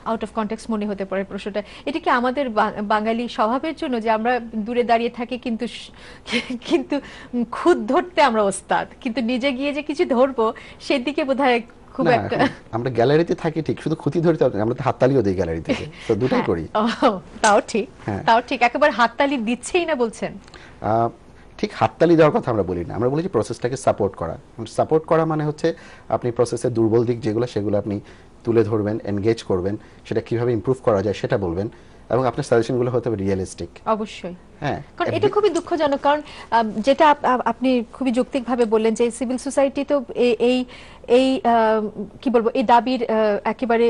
আউট অফ কনটেক্সট মনে হতে পারে প্রশ্নটা। এটা কি আমাদের বাঙালি স্বভাবের জন্য যে আমরা দূরে দাঁড়িয়ে থাকি কিন্তু কিন্তু খুদ ধরতে আমরা ওস্তাদ, কিন্তু নিজে গিয়ে যে কিছু ধরবো সেদিকে বোধহয় খুব না, একটা। এখন আমরা গ্যালারিতে থাকি ঠিক, শুধু খুঁতি ধরতে হবে না, আমরা তো হাততালিও দিই গ্যালারি থেকে, তো দুটাই হ্যাঁ, করি। তাও ঠিক, হ্যাঁ। তাও ঠিক, একেবারে হাততালি দিচ্ছেই না বলছেন। আহ, ঠিক হাততালি দেওয়ার কথা আমরা বলি না, আমরা বলি যে প্রসেসটাকে সাপোর্ট করা। সাপোর্ট করা মানে হচ্ছে আপনি প্রসেসের দুর্বল দিক যেগুলো সেগুলো আপনি তুলে ধরবেন, এনগেজ করবেন, সেটা কিভাবে ইমপ্রুভ করা যায় সেটা বলবেন, এবং আপনার সাজেশনগুলো হতে হবে রিয়েলিস্টিক। অবশ্যই। হ্যাঁ, কারণ এটা খুবই দুঃখজনক, কারণ যেটা আপনি খুবই যৌক্তিকভাবে বললেন যে সিভিল সোসাইটি তো এই এই কি বলবো এই দাবির একেবারে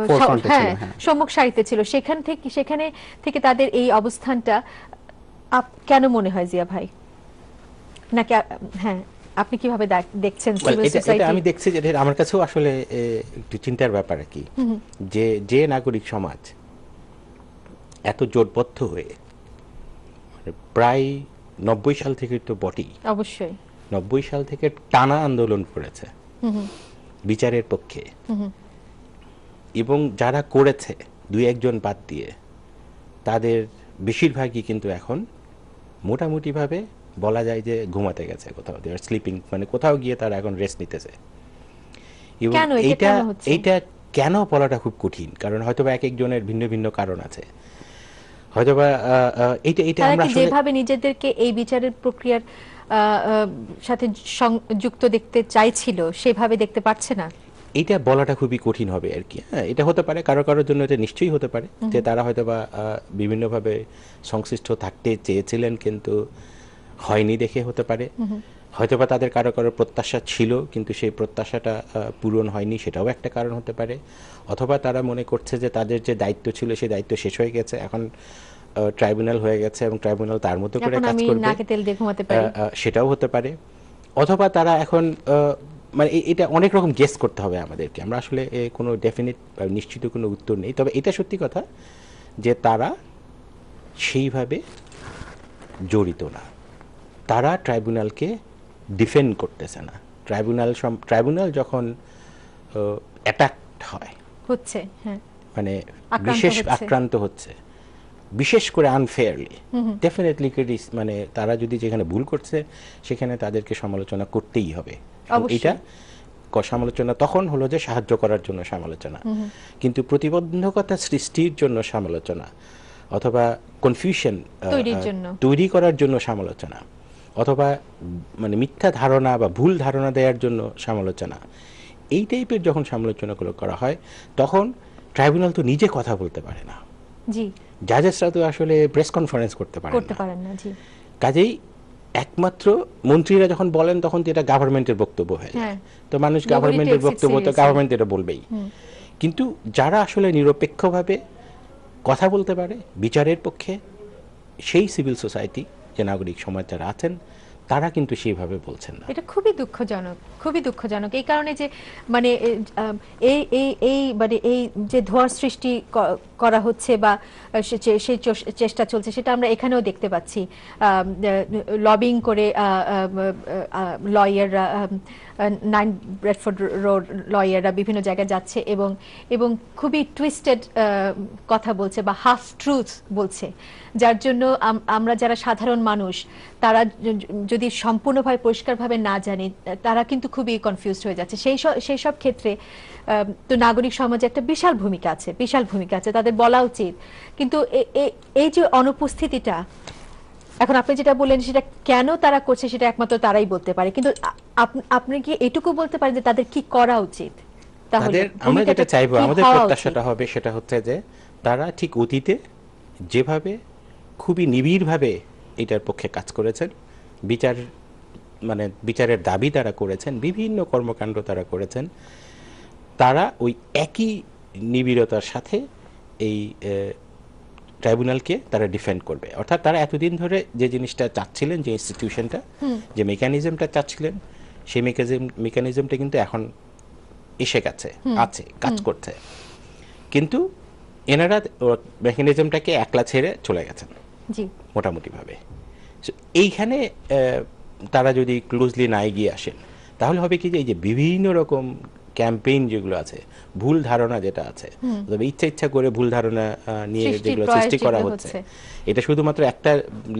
Forefront-এ ছিল, হ্যাঁ হ্যাঁ। সম্মুখ সারিতে ছিল। সেখানে থেকে তাদের এই অবস্থানটা কেন মনে হয় জিয়া ভাই? নাকি হ্যাঁ, আপনি কিভাবে দেখছেন সিভিল এটা সোসাইটি? আমি দেখছি যে এটা আমার কাছেও আসলে একটু চিন্তার ব্যাপার আর কি, যে নাগরিক সমাজ এত জোটবদ্ধ হয়ে মানে প্রায় 90 সাল থেকে তো বটেই, অবশ্যই 90 সাল থেকে টানা আন্দোলন করেছে বিচারের পক্ষে, এবং যারা করেছে দুই একজন বাদ দিয়ে তাদের বেশিরভাগই কিন্তু এখন মোটামুটিভাবে বলা যায় যে ঘুমাতে গেছে, কোথাও দে আর স্লিপিং, মানে কোথাও গিয়ে তারা এখন রেস্ট নিতেছে। এবং কেন এটা এইটা কেন হচ্ছে? এইটা কেন বলাটা খুব কঠিন, কারণ হয়তোবা এক একজনের ভিন্ন ভিন্ন কারণ আছে। হয়তোবা এটা তারা আমরা কি আসলে যেভাবে নিজেদেরকে এই বিচারের প্রক্রিয়ার সাথে যুক্ত দেখতে চাইছিল সেভাবে দেখতে পারছে না। এটা বলাটা খুবই কঠিন হবে আর কি। হ্যাঁ, এটা হতে পারে কারোর জন্য, এটা নিশ্চয়ই হতে পারে যে তারা হয়তোবা বিভিন্নভাবে সংশ্লিষ্ট থাকতে চেয়েছিলেন কিন্তু হয়নি দেখে হতে পারে। হয়তোবা তাদের কারো প্রত্যাশা ছিল কিন্তু সেই প্রত্যাশাটা পূরণ হয়নি, সেটাও একটা কারণ হতে পারে। অথবা তারা মনে করছে যে তাদের যে দায়িত্ব ছিল সেই দায়িত্ব শেষ হয়ে গেছে, এখন ট্রাইব্যুনাল হয়ে গেছে এবং ট্রাইব্যুনাল তার মতো করে এখন কাজ আমি করবে, নাকে তেল দিয়ে ঘুমাতে পারি। সেটাও হতে পারে। অথবা তারা এখন মানে এটা অনেক রকম গেস করতে হবে আমাদেরকে, আমরা আসলে কোনো ডেফিনিট নিশ্চিত কোনো উত্তর নেই। তবে এটা সত্যি কথা যে তারা সেইভাবে জড়িত না, তারা ট্রাইব্যুনালকে ডিফেন্ড করতেছে না। ট্রাইব্যুনাল যখন অ্যাটাকড হয়, হচ্ছে, হ্যাঁ, মানে আক্রান্ত আক্রান্ত হচ্ছে বিশেষ করে আনফেয়ারলি, ডেফিনেটলি মানে তারা যদি যেখানে ভুল করছে সেখানে তাদেরকে সমালোচনা করতেই হবে। অবশ্যই। এটা সমালোচনা তখন হলো যে সাহায্য করার জন্য সমালোচনা, কিন্তু প্রতিবন্ধকতা সৃষ্টির জন্য সমালোচনা অথবা কনফিউশন তৈরি করার জন্য সমালোচনা অথবা মানে মিথ্যা ধারণা বা ভুল ধারণা দেওয়ার জন্য সমালোচনা, এই টাইপের যখন সমালোচনাগুলো করা হয় তখন ট্রাইব্যুনাল তো নিজে কথা বলতে পারে না, জি, জাজেসরা তো আসলে প্রেস কনফারেন্স করতে পারেন না, জি। কাজেই একমাত্র মন্ত্রীরা যখন বলেন তখন তো এটা গভর্নমেন্টের বক্তব্য হয়ে যায়, তো মানুষ গভর্নমেন্টের বক্তব্য তো গভর্নমেন্ট এটা বলবেই। কিন্তু যারা আসলে নিরপেক্ষভাবে কথা বলতে পারে বিচারের পক্ষে, সেই সিভিল সোসাইটি যে নাগরিক সমাজ যারা আছেন তারা কিন্তু সেইভাবে বলছেন না। এটা খুবই দুঃখজনক, খুবই দুঃখজনক। এই কারণে যে মানে এই মানে এই যে ধোঁয়ার সৃষ্টি করা হচ্ছে বা সেই চেষ্টা চলছে, সেটা আমরা এখানেও দেখতে পাচ্ছি। লবিং করে লয়াররা, 9 ব্রেডফোর্ড রোড লয়াররা বিভিন্ন জায়গায় যাচ্ছে এবং এবং খুবই টুইস্টেড কথা বলছে বা হাফ ট্রুথ বলছে, যার জন্য আমরা যারা সাধারণ মানুষ তারা যদি সম্পূর্ণভাবে পরিষ্কারভাবে না জানি, তারা কিন্তু খুবই কনফিউজড হয়ে যাচ্ছে। সেই সব ক্ষেত্রে তো নাগরিক সমাজে একটা বিশাল ভূমিকা আছে, বিশাল ভূমিকা আছে, তাদের বলা উচিত। কিন্তু এই যে অনুপস্থিতিটা, এখন আপনি যেটা বললেন সেটা কেন তারা করছে সেটা একমাত্র তারাই বলতে পারে, কিন্তু আপনি কি এটুকু বলতে পারেন যে তাদের কি করা উচিত? তাহলে আমরা যেটা চাইবো, আমাদের প্রত্যাশাটা হবে সেটা হচ্ছে যে তারা ঠিক অতীতে যেভাবে খুবই নিবিড়ভাবে এটার পক্ষে কাজ করেছেন, বিচারের দাবি তারা করেছেন, বিভিন্ন কর্মকাণ্ড তারা করেছেন, তারা ওই একই নিবিড়তার সাথে এই ট্রাইব্যুনালকে তারা ডিফেন্ড করবে। অর্থাৎ তারা এতদিন ধরে যে জিনিসটা চাচ্ছিলেন, যে ইনস্টিটিউশনটা, যে মেকানিজমটা চাচ্ছিলেন, সেই মেকানিজমটা কিন্তু এখন এসে গেছে, আছে, কাজ করছে। কিন্তু এনারা মেকানিজমটাকে একলা ছেড়ে চলে গেছেন মোটামুটিভাবে। এইখানে তারা যদি ক্লোজলি না এগিয়ে আসেন, তাহলে হবে কি যে এই যে বিভিন্ন রকম ক্যাম্পেইন যেগুলো আছে, ভুল ধারণা যেটা আছে, তবে ইচ্ছা করে ভুল ধারণা নিয়ে যেগুলো সৃষ্টি করা হচ্ছে, এটা শুধুমাত্র একটা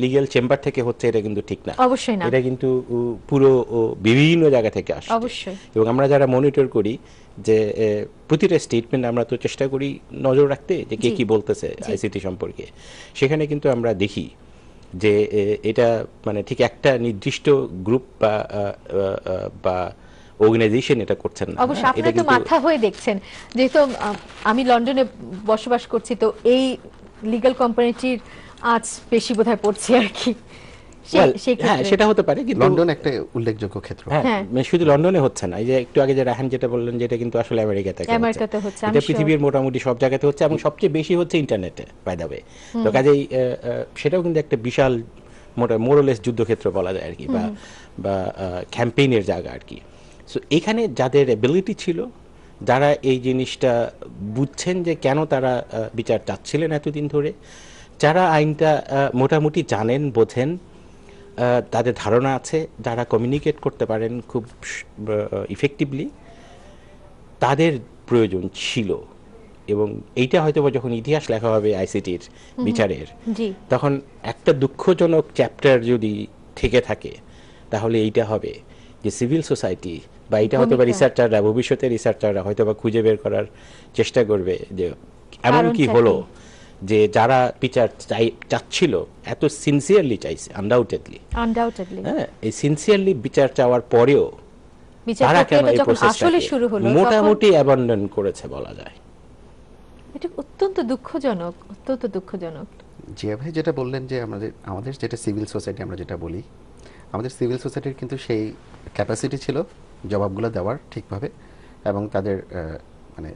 লিগ্যাল চেম্বার থেকে হচ্ছে এটা কিন্তু ঠিক না, অবশ্যই না। এটা কিন্তু পুরো বিভিন্ন জায়গা থেকে আসছে। অবশ্যই। এবং আমরা যারা মনিটর করি, যে প্রতিটা স্টেটমেন্ট আমরা তো চেষ্টা করি নজর রাখতে যে কে কি বলতেছে আইসিটি সম্পর্কে, সেখানে কিন্তু আমরা দেখি যে এটা মানে ঠিক একটা নির্দিষ্ট গ্রুপ বা অর্গানাইজেশন এটা করছেন না। অবশ্যই আপনি তো মাথা হয়ে দেখছেন, যেহেতু আমি লন্ডনে বসবাস করছি, তো এই লিগ্যাল কোম্পানিটির আজ বেশি বোধহয় পড়ছে আর কি। হ্যাঁ, সেটা হতে পারে, কিন্তু লন্ডন একটা উল্লেখযোগ্য ক্ষেত্র। হ্যাঁ, শুধু লন্ডনে হচ্ছে না, এই যে একটু আগে যে রাহান যেটা বললেন, যেটা কিন্তু আসলে আমেরিকাতে হচ্ছে, এটা পৃথিবীর মোটামুটি সব জায়গাতে হচ্ছে, এবং সবচেয়ে বেশি হচ্ছে ইন্টারনেটে, বাই দ্য ওয়ে। তো কাজেই সেটাও কিন্তু একটা বিশাল মোরলেস যুদ্ধক্ষেত্র বলা যায় আর কি, বা ক্যাম্পেইনের জায়গা আর কি। সো এখানে যাদের এবিলিটি ছিল, যারা এই জিনিসটা বুঝছেন যে কেন তারা বিচার চাচ্ছিলেন এতদিন ধরে, যারা আইনটা মোটামুটি জানেন, বোঝেন, তাদের ধারণা আছে, যারা কমিউনিকেট করতে পারেন খুব ইফেক্টিভলি, তাদের প্রয়োজন ছিল। এবং এইটা হয়তো যখন ইতিহাস লেখা হবে আইসিটির বিচারের, তখন একটা দুঃখজনক চ্যাপ্টার যদি থেকে থাকে, তাহলে এইটা হবে যে সিভিল সোসাইটি বা এটা হয়তো বা রিসার্চাররা, ভবিষ্যতে রিসার্চাররা হয়তো বা খুঁজে বের করার চেষ্টা করবে যে এমন কি হলো যে যারা বিচার চাচ্ছিল, এত সিনসিয়ারলি চাইছে, আনডাউটেডলি, হ্যাঁ, এই সিনসিয়ারলি বিচার চাওয়ার পরেও তারা কেন এই প্রসেসটাকে মোটামুটি অ্যাবান্ডন করেছে বলা যায়। এটা অত্যন্ত দুঃখজনক, অত্যন্ত দুঃখজনক। জিয়া ভাই যেটা বললেন যে আমাদের যেটা সিভিল সোসাইটি আমরা যেটা বলি, আমাদের সিভিল সোসাইটির কিন্তু সেই ক্যাপাসিটি ছিল জবাবগুলো দেওয়ার ঠিকভাবে, এবং তাদের মানে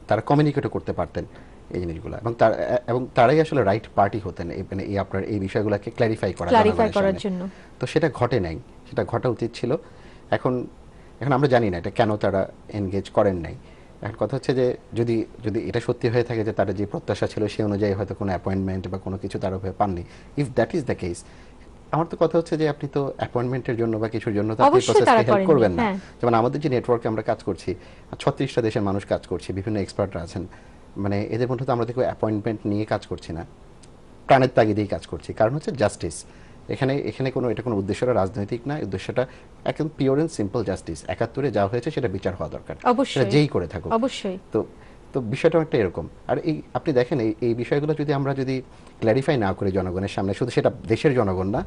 তারা কমিউনিকেটও করতে পারতেন এই জিনিসগুলো, এবং তারাই আসলে রাইট পার্টি হতেন মানে এই আপনার এই বিষয়গুলোকে ক্ল্যারিফাই করার জন্য। তো সেটা ঘটে নাই, সেটা ঘটা উচিত ছিল। এখন আমরা জানি না এটা কেন তারা এনগেজ করেন নাই। এখন কথা হচ্ছে যে যদি এটা সত্যি হয়ে থাকে যে তারা যে প্রত্যাশা ছিল সেই অনুযায়ী হয়তো কোনো অ্যাপয়েন্টমেন্ট বা কোনো কিছু তারা পাননি, if that is the case, আমার তো কথা হচ্ছে যে আপনি তো অ্যাপয়েন্টমেন্টের জন্য বা কিছুর জন্য তো আপনি প্রসেসকে হেল্প করবেন না। যেমন আমাদের যে নেটওয়ার্কে আমরা কাজ করছি, 36টা দেশের মানুষ কাজ করছি, বিভিন্ন এক্সপার্টরা আছেন, মানে এদের মধ্যে তো আমরা দেখো অ্যাপয়েন্টমেন্ট নিয়ে কাজ করছি না, প্রাণের তাগিদেই কাজ করছি। কারণ হচ্ছে জাস্টিস। এখানে কোনো উদ্দেশ্যটা রাজনৈতিক না, উদ্দেশ্যটা একদম পিওর এন্ড সিম্পল জাস্টিস। 71-এ যা হয়েছে সেটা বিচার হওয়া দরকার, সেটা যেই করে থাকুক। অবশ্যই। তো বিষয়টা একটা এরকম। আর আপনি দেখেন এই বিষয়গুলো আমরা যদি ক্ল্যারিফাই না করি জনগণের সামনে, শুধু সেটা দেশের জনগণ না,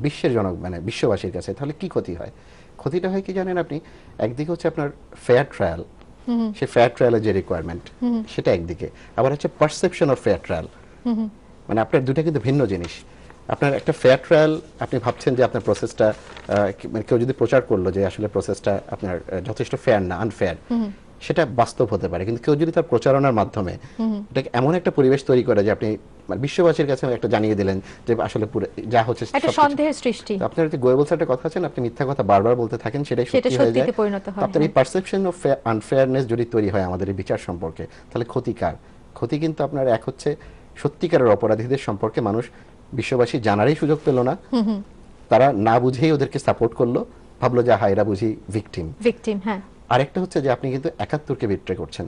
বিশ্বের মানে বিশ্ববাসীর কাছে, তাহলে কি ক্ষতি হয়? ক্ষতিটা হয় কি জানেন আপনি? একদিকে হচ্ছে আপনার ফেয়ার ট্রায়াল, সেই ফেয়ার ট্রায়ালের যে রিকোয়ারমেন্ট সেটা একদিকে, আবার হচ্ছে পারসেপশন অফ ফেয়ার ট্রায়াল, মানে আপনার দুটা কিন্তু ভিন্ন জিনিস। আপনার একটা ফেয়ার ট্রায়াল, আপনি ভাবছেন যে আপনার প্রসেসটা, মানে কেউ যদি প্রচার করলো যে আসলে প্রসেসটা আপনার যথেষ্ট ফেয়ার না, আনফেয়ার, সেটা বাস্তব হতে পারে, কিন্তু কেউ যদি তার প্রচারণার মাধ্যমে এটাকে এমন একটা পরিবেশ তৈরি করে যে আপনি মানে বিশ্ববাসীর কাছে একটা জানিয়ে দিলেন যে আসলে পুরো যা হচ্ছে একটা সবকিছু- সন্দেহের সৃষ্টি, তো আপনার যে গোয়েবলস একটা কথা আছে না, আপনি মিথ্যা কথা বারবার বলতে থাকেন, সেটাই সেটা সত্যি হয়ে যায়। সত্যিতে পরিণত হয়। আপনার এই পারসেপশন অফ আনফেয়ারনেস যদি তৈরি হয় আমাদের এই বিচার সম্পর্কে, তাহলে ক্ষতিকার। ক্ষতি কিন্তু আপনার এক হচ্ছে সত্যিকারের অপরাধীদের সম্পর্কে মানুষ বিশ্ববাসী জানারই সুযোগ পেল না, তারা না বুঝেই ওদেরকে সাপোর্ট করলো, ভাবলো যে হায়রা বুঝি ভিকটিম। হ্যাঁ আরেকটা হচ্ছে যে আপনি কিন্তু ৭১কে বিট্রে করছেন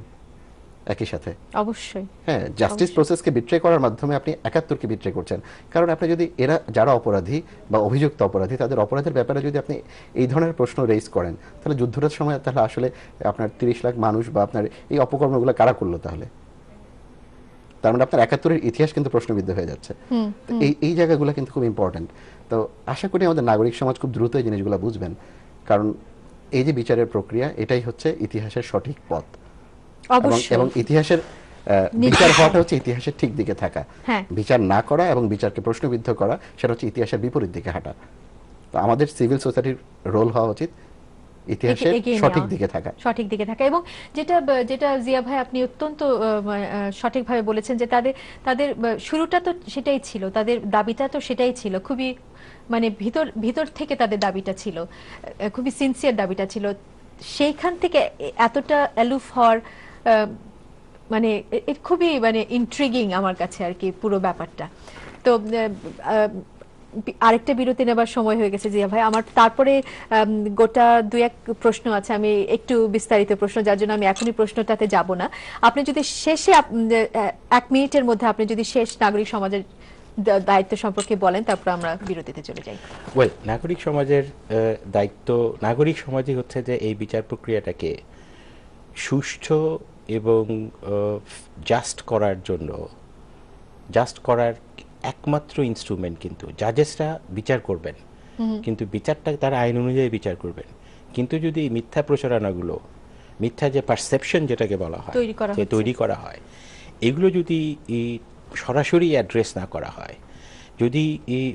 একই সাথে। অবশ্যই। হ্যাঁ, জাস্টিস প্রসেসকে বিট্রে করার মাধ্যমে আপনি ৭১কে বিট্রে করছেন। কারণ আপনি যদি এরা যারা অপরাধী বা অভিযুক্ত অপরাধী তাদের অপরাধের ব্যাপারে যদি আপনি এই ধরনের প্রশ্ন রেইজ করেন, তাহলে যুদ্ধটার সময় তাহলে আসলে আপনার ৩০ লাখ মানুষ বা আপনার এই অপকর্মগুলো কারা করলো তাহলে? তার মানে আপনার ৭১-এর ইতিহাস কিন্তু প্রশ্নবিদ্ধ হয়ে যাচ্ছে। তো এই জায়গাগুলো কিন্তু খুব ইম্পর্টেন্ট। তো আশা করি আমাদের নাগরিক সমাজ খুব দ্রুত এই জিনিসগুলো বুঝবেন, কারণ এই যে বিচারের প্রক্রিয়া এটাই হচ্ছে ইতিহাসের সঠিক পথ। এবং ইতিহাসের বিচার হওয়াটা হচ্ছে ইতিহাসের ঠিক দিকে থাকা। বিচার না করা এবং বিচারকে প্রশ্নবিদ্ধ করা সেটা হচ্ছে ইতিহাসের বিপরীত দিকে হাঁটা। তো আমাদের সিভিল সোসাইটির রোল হওয়া উচিত ইতিহাসের সঠিক দিকে থাকা, সঠিক দিকে থাকা। এবং যেটা যেটা জিয়া ভাই আপনি অত্যন্ত সঠিকভাবে বলেছেন যে তাদের শুরুটা তো সেটাই ছিল, তাদের দাবিটা তো সেটাই ছিল, খুবই মানে ভিতর থেকে তাদের দাবিটা ছিল, খুবই সিনসিয়ার দাবিটা ছিল। সেইখান থেকে এতটা অ্যালুফ হওয়ার মানে খুবই মানে ইন্ট্রিগিং আমার কাছে আর কি পুরো ব্যাপারটা। তো আরেকটা বিরতি নেবার সময় হয়ে গেছে জিয়া ভাই, আমার তারপরে গোটা দুই এক প্রশ্ন আছে, আমি একটু বিস্তারিত প্রশ্ন, যার জন্য আমি এখনই প্রশ্নটাতে যাব না। আপনি যদি শেষে ১ মিনিটের মধ্যে আপনি যদি শেষ নাগরিক সমাজের দায়িত্ব সম্পর্কে বলেন, তারপর আমরা বিরতিতে চলে যাই। ওয়েল, নাগরিক সমাজের দায়িত্ব, নাগরিক সমাজই হচ্ছে যে এই বিচার প্রক্রিয়াটাকে সুষ্ঠু এবং জাস্ট করার জন্য, জাস্ট করার একমাত্র ইনস্ট্রুমেন্ট। কিন্তু জাজেসরা বিচার করবেন, কিন্তু বিচারটা তারা আইন অনুযায়ী বিচার করবেন। কিন্তু যদি মিথ্যা প্রচারণাগুলো, মিথ্যা যে পারসেপশন যেটাকে বলা হয়, যে তৈরি করা হয়, এগুলো যদি সরাসরি অ্যাড্রেস না করা হয়, যদি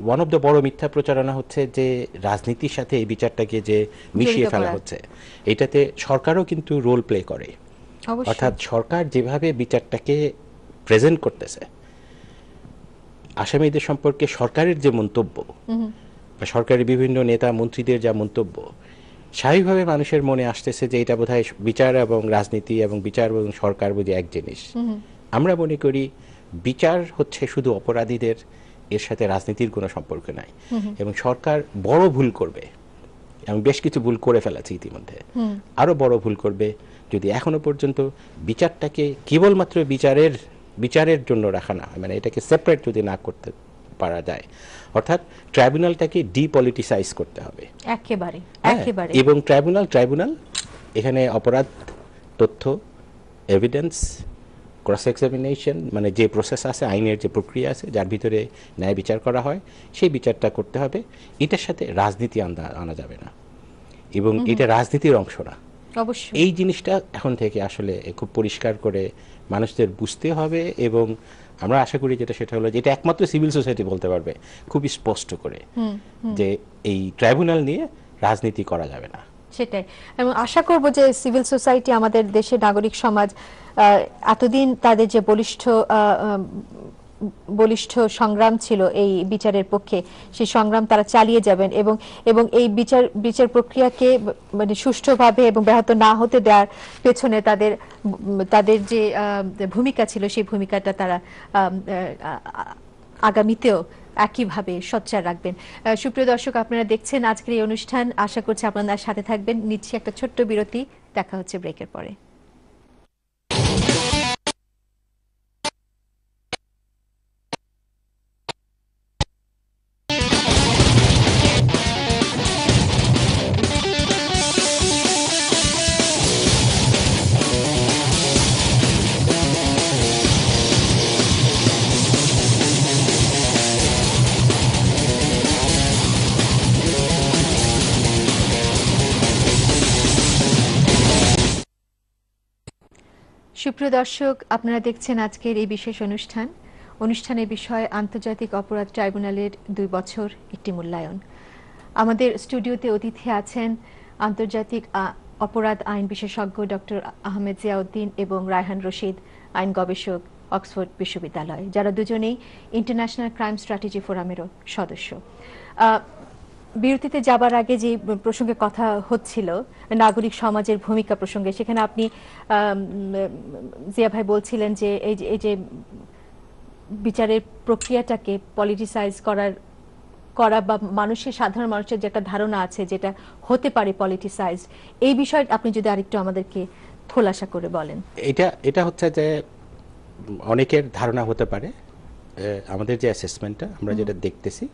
ওয়ান অফ দ্য বড় মিথ্যা প্রচারণা হচ্ছে যে রাজনীতির সাথে এই বিচারটাকে যে মিশিয়ে ফেলা হচ্ছে, এটাতে সরকারও কিন্তু রোল প্লে করে। অর্থাৎ সরকার যেভাবে বিচারটাকে প্রেজেন্ট করতেছে, আসামিদের সম্পর্কে সরকারের যে মন্তব্য বা সরকারের বিভিন্ন নেতা মন্ত্রীদের যা মন্তব্য, স্বাভাবিকভাবে মানুষের মনে আসতেছে যে এটা বোধহয় বিচার এবং রাজনীতি এবং বিচার এবং সরকার বুঝি এক জিনিস। আমরা মনে করি বিচার হচ্ছে শুধু অপরাধীদের, এর সাথে রাজনীতির কোনো সম্পর্ক নাই। এবং সরকার বড় ভুল করবে, এবং বেশ কিছু ভুল করে ফেলেছে ইতিমধ্যে, আরো বড় ভুল করবে যদি এখনো পর্যন্ত বিচারটাকে কেবলমাত্র বিচারের জন্য রাখা না হয়, মানে এটাকে সেপারেট যদি না করতে পারা যায়। অর্থাৎ ট্রাইব্যুনালটাকে ডিপলিটিসাইজ করতে হবে একেবারে। এবং ট্রাইব্যুনাল এখানে অপরাধ, তথ্য, এভিডেন্স, ক্রস এক্সামিনেশন, মানে যে প্রসেস আছে, আইনের যে প্রক্রিয়া আছে যার ভিতরে ন্যায় বিচার করা হয়, সেই বিচারটা করতে হবে। এটার সাথে রাজনীতি আনা যাবে না, এবং এটা রাজনীতির অংশ না। এই জিনিসটা এখন থেকে আসলে খুব পরিষ্কার করে মানুষদের বুঝতে হবে। এবং আমরা আশা করি সেটা হলো যে এটা একমাত্র সিভিল সোসাইটি বলতে পারবে খুবই স্পষ্ট করে যে এই ট্রাইব্যুনাল নিয়ে রাজনীতি করা যাবে না। সেটাই, এবং আশা করব যে সিভিল সোসাইটি, আমাদের দেশের নাগরিক সমাজ এতদিন তাদের যে বলিষ্ঠ সংগ্রাম ছিল এই বিচারের পক্ষে, সেই সংগ্রাম তারা চালিয়ে যাবেন এবং এই বিচার প্রক্রিয়াকে মানে সুষ্ঠুভাবে এবং ব্যাহত না হতে দেওয়ার পেছনে তাদের যে ভূমিকা ছিল, সেই ভূমিকাটা তারা আগামীতেও একইভাবে সোচ্চার রাখবেন। সুপ্রিয় দর্শক, আপনারা দেখছেন আজকের এই অনুষ্ঠান, আশা করছি আপনারা সাথে থাকবেন। নিচ্ছি একটা ছোট্ট বিরতি, দেখা হচ্ছে ব্রেকের পরে। সুপ্রিয় দর্শক, আপনারা দেখছেন আজকের এই বিশেষ অনুষ্ঠানের বিষয় আন্তর্জাতিক অপরাধ ট্রাইব্যুনালের ২ বছর একটি মূল্যায়ন। আমাদের স্টুডিওতে অতিথি আছেন আন্তর্জাতিক অপরাধ আইন বিশেষজ্ঞ ডক্টর আহমেদ জিয়াউদ্দিন এবং রায়হান রশিদ, আইন গবেষক, অক্সফোর্ড বিশ্ববিদ্যালয়, যারা দুজনেই ইন্টারন্যাশনাল ক্রাইম স্ট্র্যাটেজি ফোরামেরও সদস্য। বিরতিতে যাবার আগে যে প্রসঙ্গে কথা হচ্ছিল নাগরিক সমাজের ভূমিকা প্রসঙ্গে, সেখানে আপনি জিয়া ভাই বলছিলেন যে এই যে বিচারের প্রক্রিয়াটাকে পলিটিসাইজ করা বা সাধারণ মানুষের যে একটা ধারণা আছে যেটা হতে পারে পলিটিসাইজ, এই বিষয়ে আপনি যদি আরেকটু আমাদেরকে খোলাসা করে বলেন। এটা হচ্ছে যে অনেকের ধারণা হতে পারে, আমাদের যে অ্যাসেসমেন্টটা আমরা যেটা দেখতেছি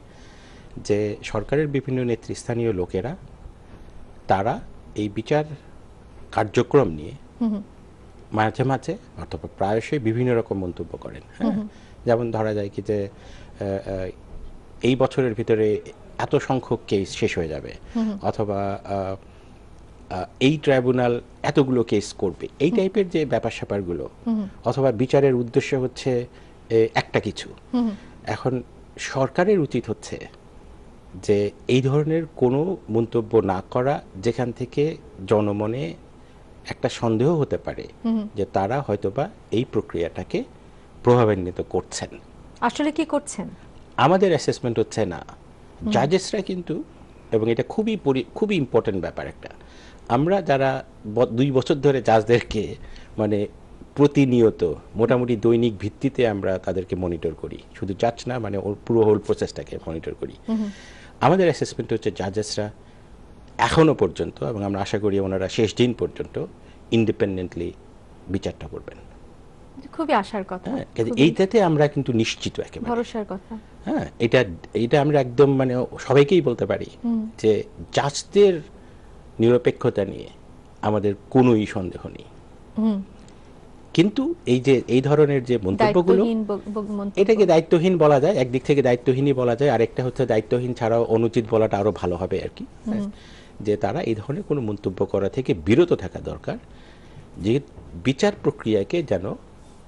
যে সরকারের বিভিন্ন নেতৃস্থানীয় লোকেরা তারা এই বিচার কার্যক্রম নিয়ে মাঝে মাঝে অথবা প্রায়শই বিভিন্ন রকম মন্তব্য করেন। হ্যাঁ, যেমন ধরা যায় কি যে এই বছরের ভিতরে এত সংখ্যক কেস শেষ হয়ে যাবে, অথবা এই ট্রাইব্যুনাল এতগুলো কেস করবে, এই টাইপের যে ব্যাপার স্যাপারগুলো, অথবা বিচারের উদ্দেশ্য হচ্ছে একটা কিছু। এখন সরকারের উচিত হচ্ছে যে এই ধরনের কোনো মন্তব্য না করা, যেখান থেকে জনমনে একটা সন্দেহ হতে পারে যে তারা হয়তোবা এই প্রক্রিয়াটাকে প্রভাবান্বিত করছেন। আসলে কি করছেন? আমাদের অ্যাসেসমেন্ট হচ্ছে না। জাজেসরা কিন্তু, এবং এটা খুবই ইম্পর্টেন্ট ব্যাপার একটা, আমরা যারা 2 বছর ধরে জাজদেরকে মানে প্রতিনিয়ত মোটামুটি দৈনিক ভিত্তিতে আমরা তাদেরকে মনিটর করি, শুধু জাজ না, মানে ওর পুরো হোল প্রসেসটাকে মনিটর করি। আমাদের অ্যাসেসমেন্ট হচ্ছে জাজেসরা এখনো পর্যন্ত, এবং আমরা আশা করি ওনারা শেষ দিন পর্যন্ত ইন্ডিপেন্ডেন্টলি বিচারটা করবেন। খুবই আশার কথা। এইটাতে আমরা কিন্তু নিশ্চিত, একেবারে ভরসার কথা। হ্যাঁ, এটা আমরা একদম মানে সবাইকেই বলতে পারি যে জাজদের নিরপেক্ষতা নিয়ে আমাদের কোনোই সন্দেহ নেই। কিন্তু এই ধরনের যে মন্তব্যগুলো, এটাকে দায়িত্বহীন বলা যায়, একদিক থেকে দায়িত্বহীনই বলা যায়, আরেকটা হচ্ছে দায়িত্বহীন ছাড়াও অনুচিত বলাটা আরো ভালো হবে আর কি। যে তারা এই ধরনের কোনো মন্তব্য করা থেকে বিরত থাকা দরকার, যে বিচার প্রক্রিয়াকে যেন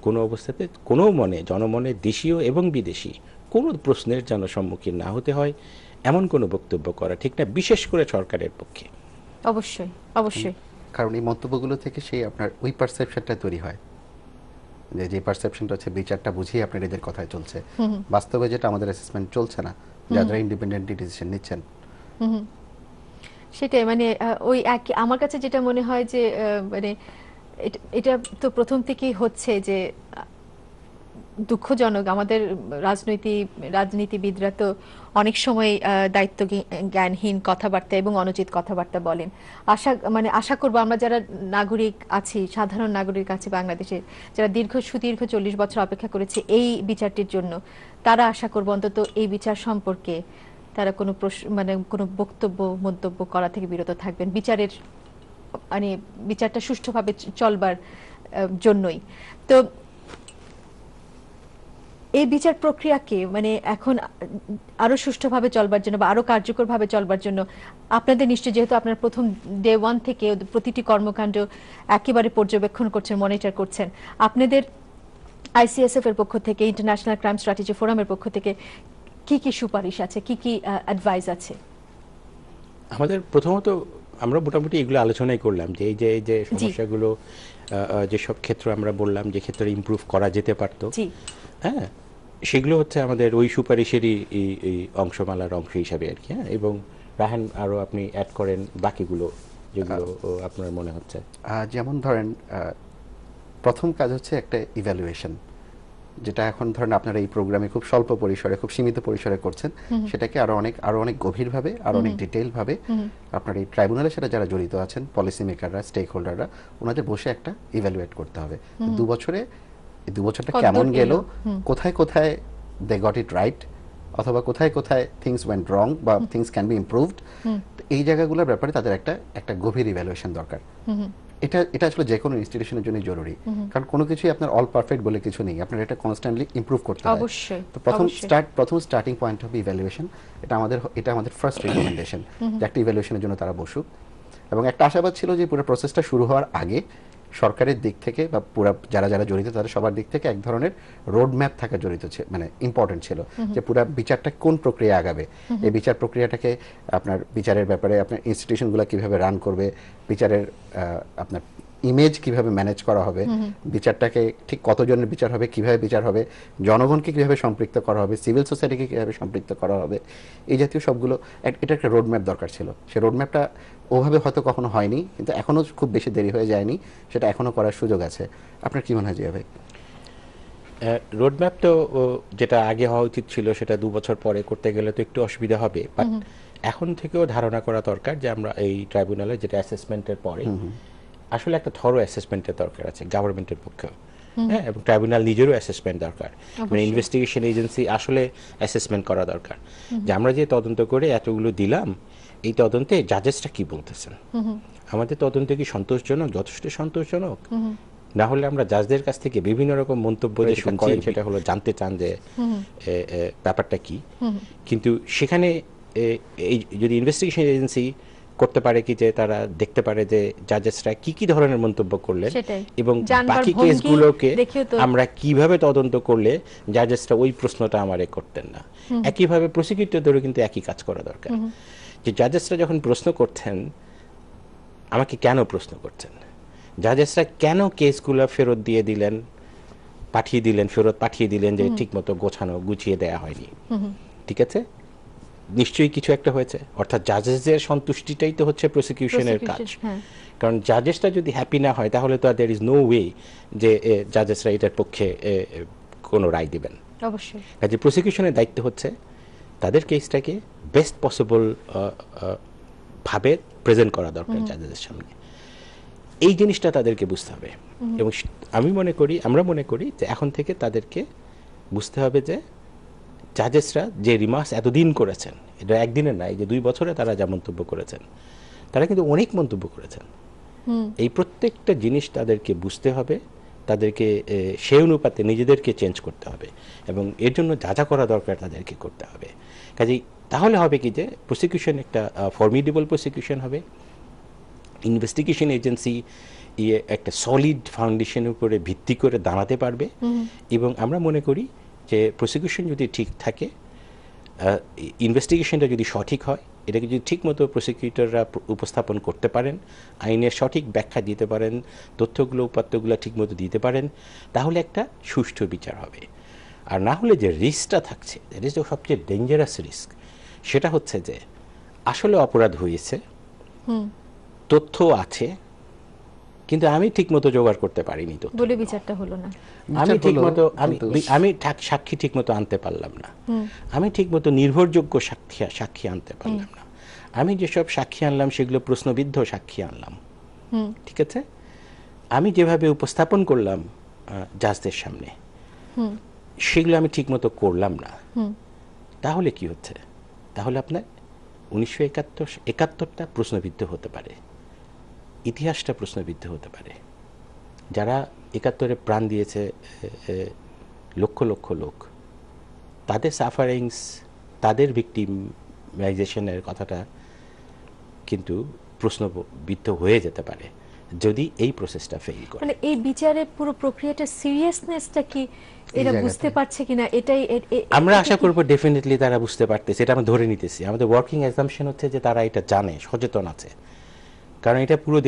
কোনো অবস্থাতে কোনো জনমনে দেশীয় এবং বিদেশি কোনো প্রশ্নের যেন সম্মুখীন না হতে হয়, এমন কোনো বক্তব্য করা ঠিক না, বিশেষ করে সরকারের পক্ষে। অবশ্যই অবশ্যই, কারণ এই মন্তব্যগুলো থেকে সেই আপনার ওই পারসেপশনটা তৈরি হয়, যে পারসেপশনটা হচ্ছে বিচারটা বুঝিয়ে আপনার এদের কথায় চলছে। বাস্তবে যেটা আমাদের অ্যাসেসমেন্ট চলছে না, যারা ইন্ডিপেন্ডেন্টলি ডিসিশন নিচ্ছেন। সেটাই, মানে ওই আমার কাছে যেটা মনে হয় যে মানে এটা তো প্রথম থেকেই হচ্ছে যে দুঃখজনক, আমাদের রাজনীতিবিদরা তো অনেক সময় দায়িত্ব জ্ঞানহীন কথাবার্তা এবং অনুচিত কথাবার্তা বলেন। আশা করব আমরা যারা নাগরিক আছি, সাধারণ নাগরিক আছি বাংলাদেশে, যারা সুদীর্ঘ 40 বছর অপেক্ষা করেছে এই বিচারটির জন্য, তারা আশা করব অন্তত এই বিচার সম্পর্কে তারা কোনো কোনো মন্তব্য করা থেকে বিরত থাকবেন, বিচারটা সুষ্ঠুভাবে চলবার জন্যই। তো এই বিচার প্রক্রিয়াকে এখন আরো সুষ্ঠুভাবে চলবার জন্য বা আরো কার্যকরভাবে চলবার জন্য আপনাদের নিশ্চয়, যেহেতু আপনার প্রথম ডে 1 থেকে প্রতিটি কর্মকাণ্ড একেবারে পর্যবেক্ষণ করছেন, মনিটর করছেন, আপনাদের আইসিএসএফ এর পক্ষ থেকে, ইন্টারন্যাশনাল ক্রাইম স্ট্র্যাটেজি ফোরামের পক্ষ থেকে কি কি সুপারিশ আছে, কি কি অ্যাডভাইস আছে? আমাদের প্রথমত আমরা মোটামুটি এগুলো আলোচনাই করলাম যে এই যে সমস্যাগুলো, যেসব ক্ষেত্র আমরা বললাম যে ক্ষেত্রে ইমপ্রুভ করা যেতে পারতো, হ্যাঁ, সেগুলো হচ্ছে আমাদের ওই সুপারিশেরই অংশমালার অংশ হিসাবে আর কি। হ্যাঁ, এবং রাহান আরো আপনি অ্যাড করেন বাকিগুলো যেগুলো আপনার মনে হচ্ছে। যেমন ধরেন, প্রথম কাজ হচ্ছে একটা ইভ্যালুয়েশন, যেটা এখন ধরেন আপনারা এই প্রোগ্রামে খুব স্বল্প পরিসরে, খুব সীমিত পরিসরে করছেন, সেটাকে আরো অনেক গভীরভাবে, আরো অনেক ডিটেইল ভাবে আপনার এই ট্রাইব্যুনালের সাথে যারা জড়িত আছেন, পলিসি মেকাররা, স্টেক হোল্ডাররা, ওনাদের বসে একটা ইভ্যালুয়েট করতে হবে। 2 বছরে এই 2 বছরটা কেমন গেল, কোথায় কোথায় দে গট ইট রাইট, অথবা কোথায় কোথায় থিংস ওয়েন্ট রং বা থিংস ক্যান বি ইমপ্রুভড। এই জায়গাগুলোর ব্যাপারে তাদের একটা গভীর ইভ্যালুয়েশন দরকার। এটা আসলে যে কোনো ইনস্টিটিউশনের জন্য জরুরি, কারণ কোনো কিছুই আপনার অল পারফেক্ট বলে কিছু নেই, আপনার এটা কনস্ট্যান্টলি ইমপ্রুভ করতে হয়। তো প্রথম স্টার্টিং পয়েন্ট হবে ইভ্যালুয়েশন। এটা আমাদের ফার্স্ট রিকমেন্ডেশন, যে একটা ইভ্যালুয়েশনের জন্য তারা বসুক। এবং একটা আশাবাদ ছিল যে পুরো প্রসেসটা শুরু হওয়ার আগে সরকারের দিক থেকে বা পুরা যারা যারা জড়িত তাদের সবার দিক থেকে এক ধরনের রোড ম্যাপ থাকা জড়িত মানে ইম্পর্টেন্ট ছিল, যে পুরা বিচারটা কোন প্রক্রিয়া আগাবে, এই বিচার প্রক্রিয়াটাকে আপনার বিচারের ব্যাপারে আপনার ইনস্টিটিউশনগুলো কিভাবে রান করবে, বিচারের আপনার ইমেজ কিভাবে ম্যানেজ করা হবে, বিচারটাকে ঠিক কতজনের বিচার হবে, কিভাবে বিচার হবে, জনগণকে কিভাবে সম্পৃক্ত করা হবে, সিভিল সোসাইটিকে কিভাবে সম্পৃক্ত করা হবে, এই জাতীয় সবগুলো এটা একটা রোডম্যাপ দরকার ছিল। সেই রোডম্যাপটা ওভাবে হয়তো কখনো হয়নি, কিন্তু এখনো খুব বেশি দেরি হয়ে যায়নি, সেটা এখনো করার সুযোগ আছে। আপনার কি মনে হয় জিয়া ভাই? রোডম্যাপ তো যেটা আগে হওয়া উচিত ছিল সেটা 2 বছর পরে করতে গেলে তো একটু অসুবিধা হবে, বাট এখন থেকেও ধারণা করা দরকার যে আমরা এই ট্রাইব্যুনালে যেটা অ্যাসেসমেন্টের পরে আসলে একটা থরো অ্যাসেসমেন্টের দরকার আছে গভর্নমেন্টের পক্ষেও, হ্যাঁ, এবং ট্রাইব্যুনাল নিজেরও অ্যাসেসমেন্ট দরকার, মানে ইনভেস্টিগেশন এজেন্সি আসলে অ্যাসেসমেন্ট করা দরকার যে আমরা যে তদন্ত করে এতগুলো দিলাম, এই তদন্তে জাজেসটা কি বলতেছেন, আমাদের তদন্ত কি সন্তোষজনক, যথেষ্ট সন্তোষজনক, না হলে আমরা জাজদের কাছ থেকে বিভিন্ন রকম মন্তব্য যে শুনছি সেটা হলো জানতে চান যে ব্যাপারটা কি, কিন্তু সেখানে এই যদি ইনভেস্টিগেশন এজেন্সি করতে পারে কি যে তারা দেখতে পারে যে জাজেসরা কি কি ধরনের মন্তব্য করলেন এবং বাকি কেসগুলোকে আমরা কিভাবে তদন্ত করলে জাজেসরা ওই প্রশ্নটা আমারে করতেন না। একইভাবে প্রসিকিউটরদেরও কিন্তু একই কাজ করা দরকার, যে জাজেসরা যখন প্রশ্ন করতেন আমাকে কেন প্রশ্ন করছেন, জাজেসরা কেন কেসগুলো ফেরত দিয়ে দিলেন, ফেরত পাঠিয়ে দিলেন যে ঠিকমতো গোছানো গুছিয়ে দেয়া হয়নি, ঠিক আছে, নিশ্চয়ই কিছু একটা হয়েছে, অর্থাৎ জাজেসদের সন্তুষ্টিটাই তো হচ্ছে প্রসিকিউশনের কাজ, কারণ জাজেসটা যদি হ্যাপি না হয় তাহলে তো দেয়ার ইজ নো ওয়ে যে জাজেসরা এটার পক্ষে কোনো রায় দিবেন। অবশ্যই কাজে প্রসিকিউশনের দায়িত্ব হচ্ছে তাদের কেসটাকে বেস্ট পসিবল ভাবে প্রেজেন্ট করা দরকার জাজেসের সামনে, এই জিনিসটা তাদেরকে বুঝতে হবে। এবং আমরা মনে করি যে এখন থেকে তাদেরকে বুঝতে হবে যে জাজেসরা যে রিমার্কস এতদিন করেছেন, এটা একদিনের নাই, যে 2 বছরে তারা যা মন্তব্য করেছেন, তারা কিন্তু অনেক মন্তব্য করেছেন, এই প্রত্যেকটা জিনিস তাদেরকে বুঝতে হবে, তাদেরকে সেই অনুপাতে নিজেদেরকে চেঞ্জ করতে হবে এবং এর জন্য যা যা করা দরকার তাদেরকে করতে হবে। কাজেই তাহলে হবে কি যে প্রসিকিউশন একটা ফর্মিডেবল প্রসিকিউশন হবে, ইনভেস্টিগেশন এজেন্সি একটা সলিড ফাউন্ডেশনের উপরে ভিত্তি করে দাঁড়াতে পারবে। এবং আমরা মনে করি যে প্রসিকিউশন যদি ঠিক থাকে, ইনভেস্টিগেশনটা যদি সঠিক হয়, এটাকে যদি ঠিকমতো প্রসিকিউটররা উপস্থাপন করতে পারেন, আইনের সঠিক ব্যাখ্যা দিতে পারেন, তথ্যগুলো উপাত্তগুলো ঠিকমতো দিতে পারেন, তাহলে একটা সুষ্ঠু বিচার হবে। আর না হলে যে রিস্কটা থাকছে, দ্যাট ইজ দ্য সবচেয়ে ডেঞ্জারাস রিস্ক, সেটা হচ্ছে যে আসলে অপরাধ হয়েছে, তথ্য আছে, কিন্তু আমি ঠিকমতো জোগাড় করতে পারিনি, তথ্য বলে বিচারটা হলো না, আমি ঠিকমতো আমি সাক্ষী ঠিকমতো আনতে পারলাম না, আমি ঠিকমতো নির্ভরযোগ্য সাক্ষী আনতে পারলাম না, আমি যেসব সাক্ষী আনলাম সেগুলো প্রশ্নবিদ্ধ সাক্ষী আনলাম, ঠিক আছে, আমি যেভাবে উপস্থাপন করলাম জাজদের সামনে সেগুলো আমি ঠিকমতো করলাম না, তাহলে কি হচ্ছে, তাহলে আপনার 1971টা প্রশ্নবিদ্ধ হতে পারে, ইতিহাসটা প্রশ্নবিদ্ধ হতে পারে। যারা 71-এ প্রাণ দিয়েছে লক্ষ লক্ষ লোক, তাদের সাফারিংস, তাদের ভিকটিমাইজেশনের কথাটা কিন্তু প্রশ্নবিদ্ধ হয়ে যেতে পারে যদি এই প্রসেসটা ফেল করে। মানে এই বিচারের পুরো প্রক্রিয়াটা সিরিয়াসনেসটা কি এরা বুঝতে পারছে কিনা, এটাই আমরা আশা করব ডেফিনেটলি তারা বুঝতে পারতেছে, এটা আমরা ধরে নিতেছি, আমাদের ওয়ার্কিং অ্যাজাম্পশন হচ্ছে যে তারা এটা জানে, সচেতন আছে, কারণ এটা পুরো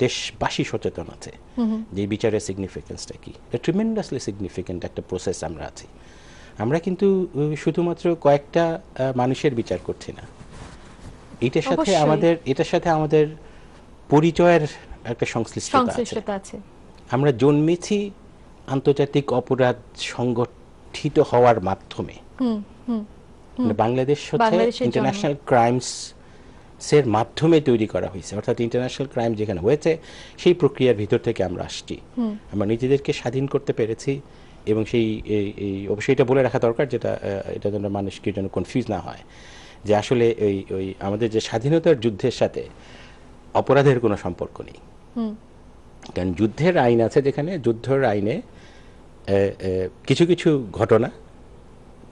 দেশবাসী সচেতন আছে যে বিচারের সিগনিফিকেন্সটা কি, এটা ট্রিমেন্ডাসলি সিগনিফিকেন্ট একটা প্রসেস আমরা আছি। আমরা কিন্তু শুধুমাত্র কয়েকটা মানুষের বিচার করছি না, এটার সাথে আমাদের পরিচয়ের একটা সংশ্লিষ্টতা আছে। আমরা জন্মেছি আন্তর্জাতিক অপরাধ সংগঠিত হওয়ার মাধ্যমে, বাংলাদেশ হচ্ছে ইন্টারন্যাশনাল ক্রাইমস এর মাধ্যমে তৈরি করা হয়েছে, অর্থাৎ ইন্টারন্যাশনাল ক্রাইম যেখানে হয়েছে সেই প্রক্রিয়ার ভিতর থেকে আমরা আসছি, আমরা নিজেদেরকে স্বাধীন করতে পেরেছি। এবং সেই অবশ্যই এটা বলে রাখা দরকার, এটা যেন মানুষকে যেন কনফিউজ না হয়, যে আসলে ওই আমাদের যে স্বাধীনতার যুদ্ধের সাথে অপরাধের কোনো সম্পর্ক নেই, কারণ যুদ্ধের আইন আছে, যেখানে যুদ্ধের আইনে কিছু কিছু ঘটনা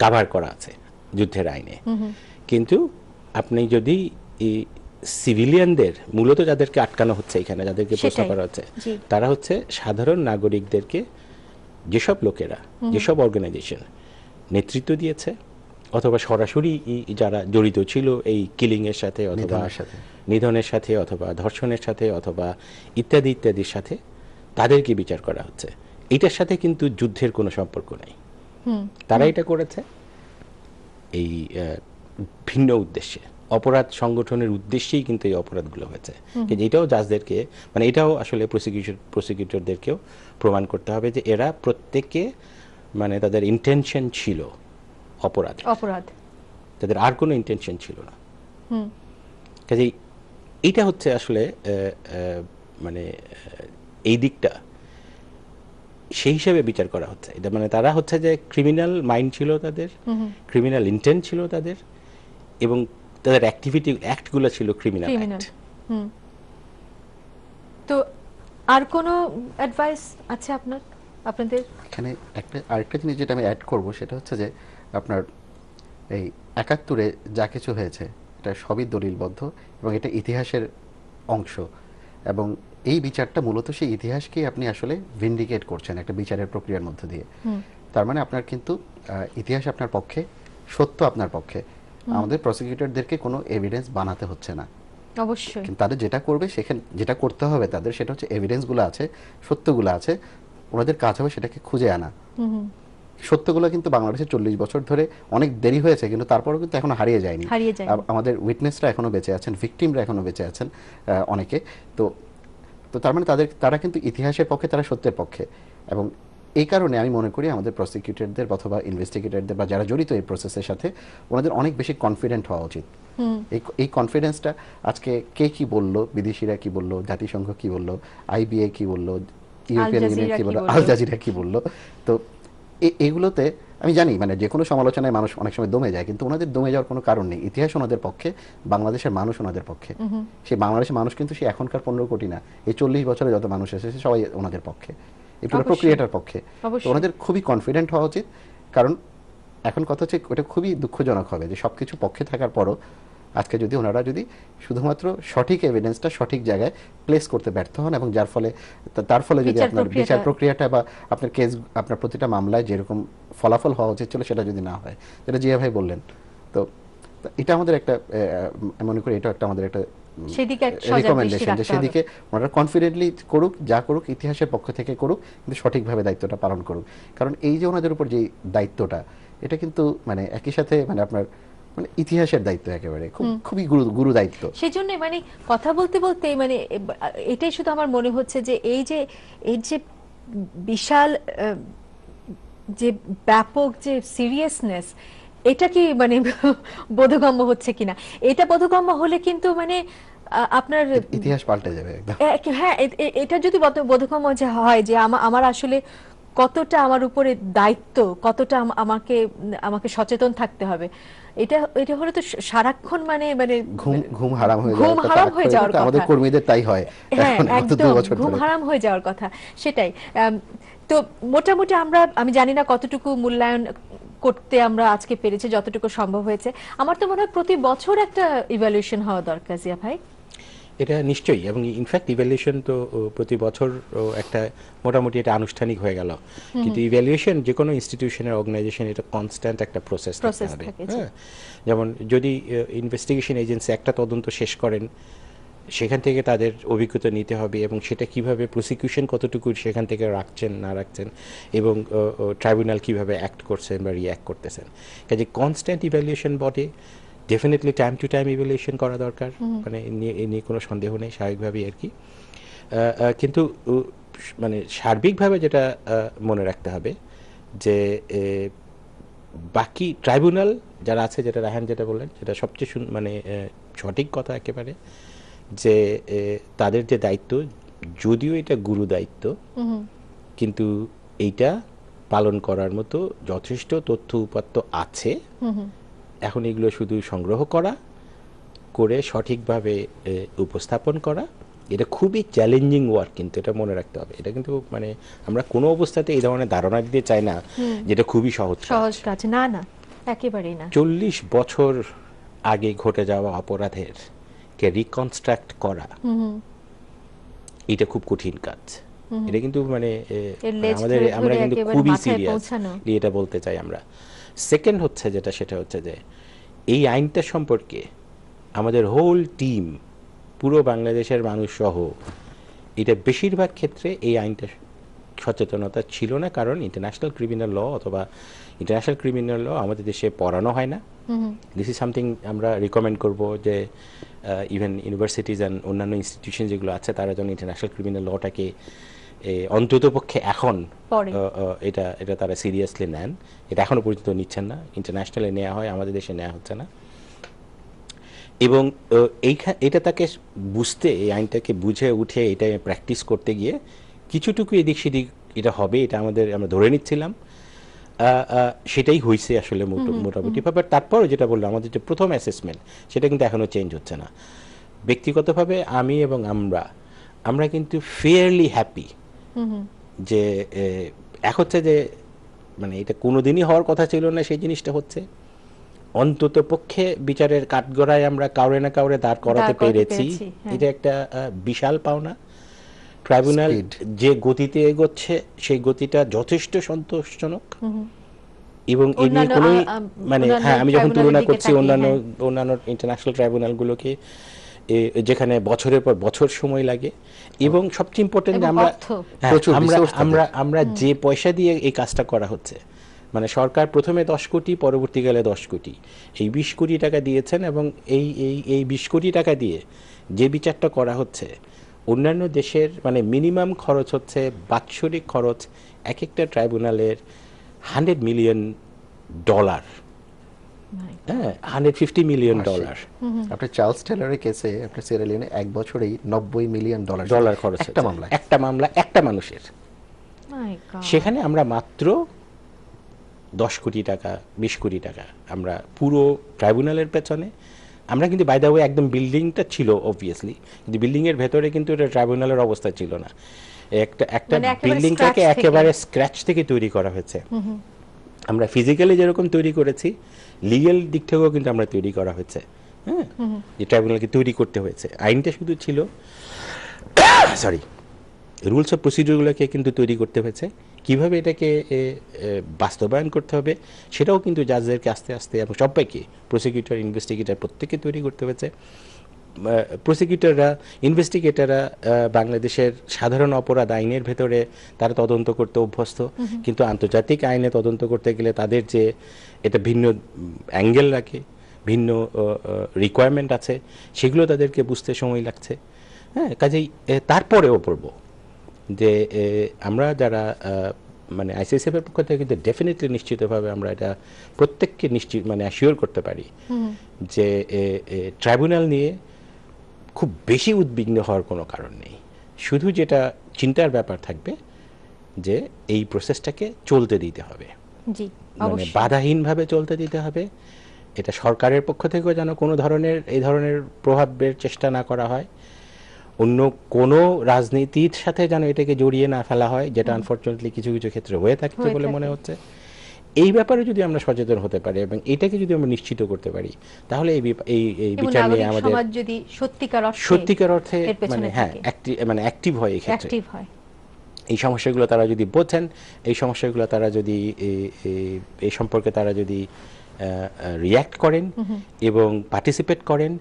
কাভার করা আছে যুদ্ধের আইনে, কিন্তু আপনি যদি সিভিলিয়ানদের মূলত যাদেরকে আটকানো হচ্ছে এখানে, যাদেরকে প্রশ্ন সেটাই। করা হচ্ছে, জি। তারা হচ্ছে সাধারণ নাগরিকদেরকে, যেসব লোকেরা, যেসব অর্গানাইজেশন নেতৃত্ব দিয়েছে অথবা সরাসরি যারা জড়িত ছিল এই কিলিং এর সাথে অথবা নিধনের সাথে অথবা ধর্ষণের সাথে অথবা ইত্যাদি ইত্যাদির সাথে, তাদেরকে বিচার করা হচ্ছে। এটার সাথে কিন্তু যুদ্ধের কোনো সম্পর্ক নাই। তারা এটা করেছে এই ভিন্ন উদ্দেশ্যে, অপরাধ সংগঠনের উদ্দেশ্যেই কিন্তু এই অপরাধগুলো হয়েছে। কিন্তু এটাও জাজদেরকে, মানে এটাও আসলে প্রসিকিউটরদেরকেও প্রমাণ করতে হবে যে এরা প্রত্যেকে, মানে তাদের ইন্টেনশন ছিল অপরাধ, তাদের আর কোনো ইন্টেনশন ছিল না। কাজেই এইটা হচ্ছে আসলে মানে এই দিকটা সেই হিসাবে বিচার করা হচ্ছে। এটা মানে তারা হচ্ছে যে ক্রিমিনাল মাইন্ড ছিল তাদের, ক্রিমিনাল ইন্টেন্ট ছিল তাদের, এবং তাদের অ্যাক্টগুলো ছিল ক্রিমিনাল অ্যাক্ট। তো আর কোনো অ্যাডভাইস আছে আপনাদের? এখানে আরেকটা জিনিস যেটা আমি অ্যাড করব সেটা হচ্ছে যে আপনার এই ৭১-এ যা কিছু হয়েছে এটা সবই দলিলবদ্ধ এবং এটা ইতিহাসের অংশ, এবং এই বিচারটা মূলত সেই ইতিহাসকেই আপনি আসলে ভিন্ডিকেট করছেন একটা বিচারের প্রক্রিয়ার মধ্য দিয়ে। তার মানে আপনার কিন্তু ইতিহাস আপনার পক্ষে, সত্য আপনার পক্ষে। আমাদের প্রসিকিউটরদেরকে কোনো এভিডেন্স বানাতে হচ্ছে না। অবশ্যই তাদের যেটা করবে, সেখানে যেটা করতে হবে তাদের, সেটা হচ্ছে এভিডেন্সগুলো আছে, সত্যগুলো আছে, ওনাদের কাজ হবে সেটাকে খুঁজে আনা। সত্যগুলো কিন্তু বাংলাদেশে ৪০ বছর ধরে অনেক দেরি হয়েছে, কিন্তু তারপরেও কিন্তু এখনো হারিয়ে যায়নি। আমাদের উইটনেসরা এখনো বেঁচে আছেন, ভিকটিমরা এখনো বেঁচে আছেন অনেকে। তো তার মানে তারা কিন্তু ইতিহাসের পক্ষে, তারা সত্যের পক্ষে। এবং এই কারণে আমি মনে করি আমাদের প্রসিকিউটরদের অথবা ইনভেস্টিগেটরদের বা যারা জড়িত এই প্রসেসের সাথে, ওনাদের অনেক বেশি কনফিডেন্ট হওয়া উচিত। এই কনফিডেন্সটা আজকে কে কি বললো, বিদেশিরা কি বললো, জাতিসংঘ কি বললো, আইবিএ কি বললো, ইউরোপিয়ান ইউনিয়ন কি বললো, আল জাজিরা কি বললো, তো এগুলোতে আমি জানি মানে যে কোনো সমালোচনায় মানুষ অনেক সময় দমে যায়, কিন্তু ওনাদের দমে যাওয়ার কোনো কারণ নেই। ইতিহাস ওনাদের পক্ষে, বাংলাদেশের মানুষ ওনাদের পক্ষে। সেই বাংলাদেশের মানুষ কিন্তু সেই এখনকার ১৫ কোটি না, এই ৪০ বছরে যত মানুষ এসেছে সবাই ওনাদের পক্ষে, এই পুরো প্রক্রিয়াটার পক্ষে। তো ওনাদের খুবই কনফিডেন্ট হওয়া উচিত। কারণ এখন কথা হচ্ছে, ওটা খুবই দুঃখজনক হবে যে সবকিছু পক্ষে থাকার পরও আজকে যদি ওনারা যদি সঠিক এভিডেন্সটা সঠিক জায়গায় প্লেস করতে ব্যর্থ হন, এবং তার ফলে যদি আপনার বিচার প্রক্রিয়াটা বা আপনার কেস, আপনার প্রতিটা মামলায় যেরকম ফলাফল হওয়া উচিত ছিল সেটা যদি না হয়, যেটা জিয়া ভাই বললেন, তো এটা আমাদের একটা, মনে করি এটা একটা আমাদের একটা রিকমেন্ডেশন যে সেদিকে ওনারা কনফিডেন্টলি করুক, যা করুক ইতিহাসের পক্ষ থেকে করুক, কিন্তু সঠিকভাবে দায়িত্বটা পালন করুক। কারণ এই যে ওনাদের উপর যে দায়িত্বটা, এটা কিন্তু মানে একই সাথে মানে আপনার মানে ইতিহাসের দায়িত্ব, একেবারে খুবই গুরু দায়িত্ব। সেই জন্য মানে কথা বলতে বলতে মানে এটাই শুধু আমার মনে হচ্ছে যে এই যে বিশাল যে ব্যাপক যে সিরিয়াসনেস, এটা কি মানে বোধগম্য হচ্ছে কিনা? এটা বোধগম্য হলে কিন্তু মানে আপনার ইতিহাস পাল্টে যাবে একদম। হ্যাঁ, এটা যদি বোধগম্য যে হয় যে আমার আসলে কতটা আমার উপরে দায়িত্ব, কতটা আমাকে সচেতন থাকতে হবে, এটা হলে তো সারাক্ষণ মানে ঘুম হারাম হয়ে যাওয়ার কথা। আমাদের কর্মীদের তাই হয়, হ্যাঁ একদম ঘুম হারাম হয়ে যাওয়ার কথা। সেটাই। তো মোটামুটি আমি জানি না কতটুকু মূল্যায়ন করতে আমরা আজকে পেরেছি, যতটুকু সম্ভব হয়েছে। আমার তো মনে হয় প্রতি বছর একটা ইভ্যালুয়েশন হওয়া দরকার, জিয়া ভাই। এটা নিশ্চয়ই, এবং ইনফ্যাক্ট ইভ্যালুয়েশন তো প্রতি বছর একটা মোটামুটি এটা আনুষ্ঠানিক হয়ে গেল, কিন্তু ইভ্যালুয়েশন যে কোনো ইনস্টিটিউশনের, অর্গানাইজেশন, এটা কনস্ট্যান্ট একটা প্রসেস থাকতে হবে। হ্যাঁ, যেমন যদি ইনভেস্টিগেশন এজেন্সি একটা তদন্ত শেষ করেন, সেখান থেকে তাদের অভিজ্ঞতা নিতে হবে, এবং সেটা কিভাবে প্রসিকিউশন কতটুকু সেখান থেকে রাখছেন না রাখছেন, এবং ট্রাইব্যুনাল কিভাবে অ্যাক্ট করছেন বা রিঅ্যাক্ট করতেছেন। কাজে কনস্ট্যান্ট ইভ্যালুয়েশন বটে, definitely time to time evaluation করা দরকার, মানে এ নিয়ে কোনো সন্দেহ নেই, স্বাভাবিকভাবেই আর কি। কিন্তু মানে সার্বিকভাবে যেটা মনে রাখতে হবে যে বাকি ট্রাইব্যুনাল যারা আছে, যেটা রায়হান যেটা বললেন, সেটা সবচেয়ে মানে সঠিক কথা একেবারে, যে তাদের যে দায়িত্ব, যদিও এটা গুরু দায়িত্ব, কিন্তু এইটা পালন করার মতো যথেষ্ট তথ্য উপাত্ত আছে। এখন এগুলো শুধু সংগ্রহ করে সঠিকভাবে উপস্থাপন করা, এটা খুবই চ্যালেঞ্জিং ওয়ার্ক, কিন্তু এটা মনে রাখতে হবে। এটা কিন্তু মানে আমরা কোনো অবস্থাতে এই ধরনের ধারণা দিতে চাই না যেটা খুবই সহজ কাজ। না, একেবারেই না। 40 বছর আগে ঘটে যাওয়া অপরাধের কে রিকনস্ট্রাক্ট করা এটা খুব কঠিন কাজ। এটা কিন্তু মানে আমাদের আমরা কিন্তু খুবই সিরিয়াস এটা বলতে চাই আমরা। সেকেন্ড হচ্ছে যেটা, সেটা হচ্ছে যে এই আইনটা সম্পর্কে আমাদের হোল টিম, পুরো বাংলাদেশের মানুষ সহ, এটা বেশিরভাগ ক্ষেত্রে এই আইনটা সচেতনতা ছিল না, কারণ ইন্টারন্যাশনাল ক্রিমিনাল ল অথবা ইন্টারন্যাশনাল ক্রিমিনাল ল আমাদের দেশে পড়ানো হয় না। দিস ইজ সামথিং আমরা রিকমেন্ড করব যে ইভেন ইউনিভার্সিটিজ অ্যান্ড অন্যান্য ইনস্টিটিউশন যেগুলো আছে তারা যেন ইন্টারন্যাশনাল ক্রিমিনাল লটাকে অন্তত পক্ষে এখন এটা এটা তারা সিরিয়াসলি নেন। এটা এখনো পর্যন্ত নিচ্ছেন না, ইন্টারন্যাশনালে নেওয়া হয়, আমাদের দেশে নেওয়া হচ্ছে না। এবং এটা তাকে বুঝতে, এই আইনটাকে বুঝে উঠে এটা প্র্যাকটিস করতে গিয়ে কিছুটুকু এদিক সেদিক এটা হবে, এটা আমরা ধরে নিচ্ছিলাম। সেটাই হয়েছে আসলে মোটামুটি ভাবে। তারপরও যেটা বললাম, আমাদের যে প্রথম অ্যাসেসমেন্ট সেটা কিন্তু এখনো চেঞ্জ হচ্ছে না। ব্যক্তিগতভাবে আমি এবং আমরা কিন্তু ফেয়ারলি হ্যাপি যে এক হচ্ছে যে মানে এটা কোনোদিনই হওয়ার কথা ছিল না, সেই জিনিসটা হচ্ছে। অন্তত পক্ষে বিচারের কাঠগড়ায় আমরা কাউরে না কাউরে দাঁড় করাতে পেরেছি, এটা একটা বিশাল পাওনা। ট্রাইব্যুনাল যে গতিতে এগোচ্ছে সেই গতিটা যথেষ্ট সন্তোষজনক। এবং এই নিয়ে কোনো মানে হ্যাঁ, আমি যখন তুলনা করছি অন্যান্য ইন্টারন্যাশনাল ট্রাইব্যুনালগুলোকে, যেখানে বছরের পর বছর সময় লাগে, এবং সবচেয়ে ইম্পর্টেন্ট আমরা যে পয়সা দিয়ে এই কাজটা করা হচ্ছে, মানে সরকার প্রথমে 10 কোটি, পরবর্তীকালে 10 কোটি, এই 20 কোটি টাকা দিয়েছেন। এবং এই 20 কোটি টাকা দিয়ে যে বিচারটা করা হচ্ছে, অন্যান্য দেশের মানে মিনিমাম খরচ হচ্ছে, বাৎসরিক খরচ এক একটা ট্রাইব্যুনালের $100 মিলিয়ন, হ্যাঁ, $150 মিলিয়ন। আপনার চার্লস টেলরের কেসে আপনার সিয়েরা লিওনে এক বছরেই $90 মিলিয়ন খরচ একটা মামলা একটা মানুষের। সেখানে আমরা মাত্র 10 কোটি টাকা, 20 কোটি টাকা আমরা পুরো ট্রাইব্যুনালের পেছনে। আমরা কিন্তু বাই দ্য ওয়ে একদম বিল্ডিংটা ছিল অবভিয়াসলি, কিন্তু বিল্ডিং এর ভেতরে কিন্তু এটা ট্রাইব্যুনালের অবস্থা ছিল না। একটা বিল্ডিংটাকে একেবারে স্ক্র্যাচ থেকে তৈরি করা হয়েছে। আমরা ফিজিক্যালি যেরকম তৈরি করেছি, লিগ্যাল দিক থেকেও কিন্তু আমরা তৈরি করা হয়েছে। হ্যাঁ, যে ট্রাইব্যুনালকে তৈরি করতে হয়েছে, আইনটা শুধু ছিল, সরি, রুলস অফ প্রসিডিউরগুলোকে কিন্তু তৈরি করতে হয়েছে। কিভাবে এটাকে বাস্তবায়ন করতে হবে সেটাও কিন্তু জাজদেরকে আস্তে আস্তে এবং সবাইকে, প্রসিকিউটর, ইনভেস্টিগেটর, প্রত্যেককে তৈরি করতে হয়েছে। প্রসিকিউটররা, ইনভেস্টিগেটররা বাংলাদেশের সাধারণ অপরাধ আইনের ভেতরে তারা তদন্ত করতে অভ্যস্ত, কিন্তু আন্তর্জাতিক আইনে তদন্ত করতে গেলে তাদের যে এটা ভিন্ন অ্যাঙ্গেল রাখে, ভিন্ন রিকোয়ারমেন্ট আছে, সেগুলো তাদেরকে বুঝতে সময় লাগছে। হ্যাঁ, কাজেই তারপরেও পড়ব যে আমরা যারা মানে আইসিএসএফ এর পক্ষ থেকে কিন্তু ডেফিনেটলি নিশ্চিতভাবে আমরা এটা প্রত্যেককে মানে অ্যাসিওর করতে পারি যে ট্রাইব্যুনাল নিয়ে খুব বেশি উদ্বিগ্ন হওয়ার কোনো কারণ নেই। শুধু যেটা চিন্তার ব্যাপার থাকবে যে এই প্রসেসটাকে চলতে দিতে হবে, মানে বাধাহীনভাবে চলতে দিতে হবে। এটা সরকারের পক্ষ থেকেও যেন কোনো ধরনের এই ধরনের প্রভাবের চেষ্টা না করা হয়, অন্য কোনো রাজনীতির সাথে যেন এটাকে জড়িয়ে না ফেলা হয়, যেটা আনফরচুনেটলি কিছু কিছু ক্ষেত্রে হয়ে থাকছে বলে মনে হচ্ছে। এই ব্যাপারে যদি আমরা সচেতন হতে পারি এবং এটাকে যদি আমরা নিশ্চিত করতে পারি, তাহলে এই বিচার নিয়ে আমাদের যদি সত্যিকার অর্থে মানে হ্যাঁ অ্যাক্টিভ হয়, এই ক্ষেত্রে এই সমস্যাগুলো তারা যদি বোঝেন, এই সমস্যাগুলো তারা যদি এই সম্পর্কে তারা যদি রিয়্যাক্ট করেন এবং পার্টিসিপেট করেন,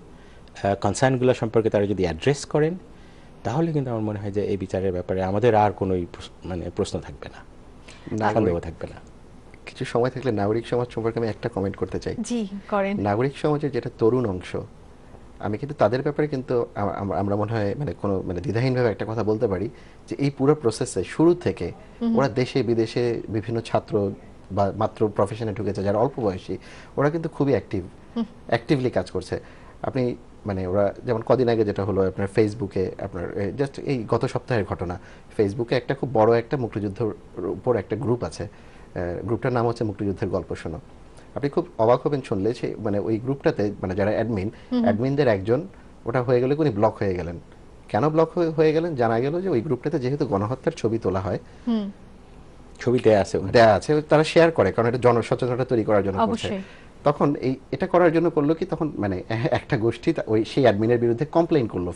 কনসার্নগুলো সম্পর্কে তারা যদি অ্যাড্রেস করেন, তাহলে কিন্তু আমার মনে হয় যে এই বিচারের ব্যাপারে আমাদের আর কোনো মানে প্রশ্ন থাকবে না, সন্দেহ থাকবে না। কিছু সময় থাকলে নাগরিক সমাজ সম্পর্কে আমি একটা কমেন্ট করতে চাই। জি, করেন। নাগরিক সমাজের যেটা তরুণ অংশ, আমি কিন্তু তাদের ব্যাপারে কিন্তু আমরা মনে হয় মানে কোনো মানে দ্বিধাহীনভাবে একটা কথা বলতে পারি যে এই পুরো প্রসেসে শুরু থেকে ওরা দেশে বিদেশে বিভিন্ন ছাত্র বা মাত্র প্রফেশনে ঢুকেছে যারা অল্প বয়সী, ওরা কিন্তু খুবই অ্যাক্টিভলি কাজ করছে। আপনি মানে ওরা যেমন কদিন আগে যেটা হলো আপনার ফেসবুকে, আপনার জাস্ট এই গত সপ্তাহের ঘটনা, ফেসবুকে একটা খুব বড় একটা মুক্তিযুদ্ধের উপর একটা গ্রুপ আছে, গ্রুপটার নাম হচ্ছে মুক্তিযুদ্ধের গল্প শোনো। আপনি খুব অবাক হবেন শুনলে, সে মানে ওই গ্রুপটাতে মানে যারা অ্যাডমিনদের একজন ওটা হয়ে গেলে উনি ব্লক হয়ে গেলেন। কেন ব্লক হয়ে গেলেন? জানা গেল যে ওই গ্রুপটাতে যেহেতু গণহত্যার ছবি তোলা হয়, ছবি দেয়া আছে, তারা শেয়ার করে, কারণ এটা জনসচেতনতা তৈরি করার জন্য করছে। তখন এটা করার জন্য করলো কি, তখন মানে একটা গোষ্ঠী ওই সেই অ্যাডমিনের বিরুদ্ধে কমপ্লেইন করলো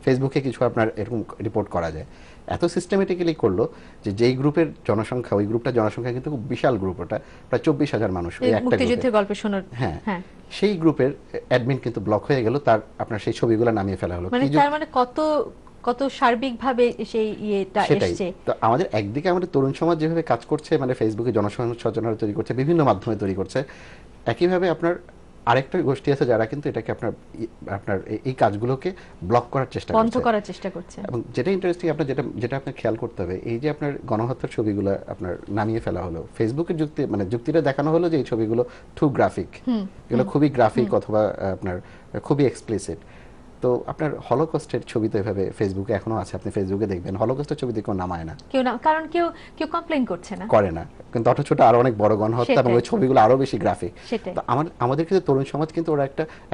ফেসবুকে কিছু আপনার এরকম রিপোর্ট করা যায়, এত সিস্টেমেটিক্যালি করলো যে যেই গ্রুপের জনসংখ্যা, ওই গ্রুপটা জনসংখ্যা কিন্তু খুব বিশাল গ্রুপ, ওটা প্রায় 24,000 মানুষ ওই একটা মুক্তিযুদ্ধের গল্প শোনার। হ্যাঁ, সেই গ্রুপের অ্যাডমিন কিন্তু ব্লক হয়ে গেল, তার আপনার সেই ছবিগুলো নামিয়ে ফেলা হলো। মানে তার মানে কত সার্বিকভাবে সেই ইয়েটা এসেছে। তো আমাদের একদিকে আমাদের তরুণ সমাজ যেভাবে কাজ করছে, মানে ফেসবুকে জনসচেতনতা তৈরি করছে, বিভিন্ন মাধ্যমে তৈরি করছে, একইভাবে আপনার আরেকটা গোষ্ঠী আছে যারা কিন্তু এটাকে আপনার এই কাজগুলোকে ব্লক করার চেষ্টা করছে, বন্ধ করার চেষ্টা করছে। এবং যেটা ইন্টারেস্টিং, আপনার যেটা আপনার খেয়াল করতে হবে, এই যে আপনার গণহত্যার ছবিগুলো আপনার নামিয়ে ফেলা হলো, ফেসবুকের যুক্তিটা দেখানো হলো যে এই ছবিগুলো টু গ্রাফিক, এগুলো খুবই গ্রাফিক অথবা আপনার খুবই এক্সপ্লিসিট। তো আপনার হলোকস্টের ছবি তো এভাবে ফেসবুকে এখনো আছে, আপনি ফেসবুকে দেখবেন হলোকস্টের ছবি দিয়ে কেউ নামায় না, কারণ কেউ কমপ্লেইন করছে না, করে না, কিন্তু অথচ আরো অনেক বড় গণহত্যা এবং ওই ছবিগুলো আরো বেশি গ্রাফিক। তো আমাদের কিন্তু তরুণ সমাজ কিন্তু ওরা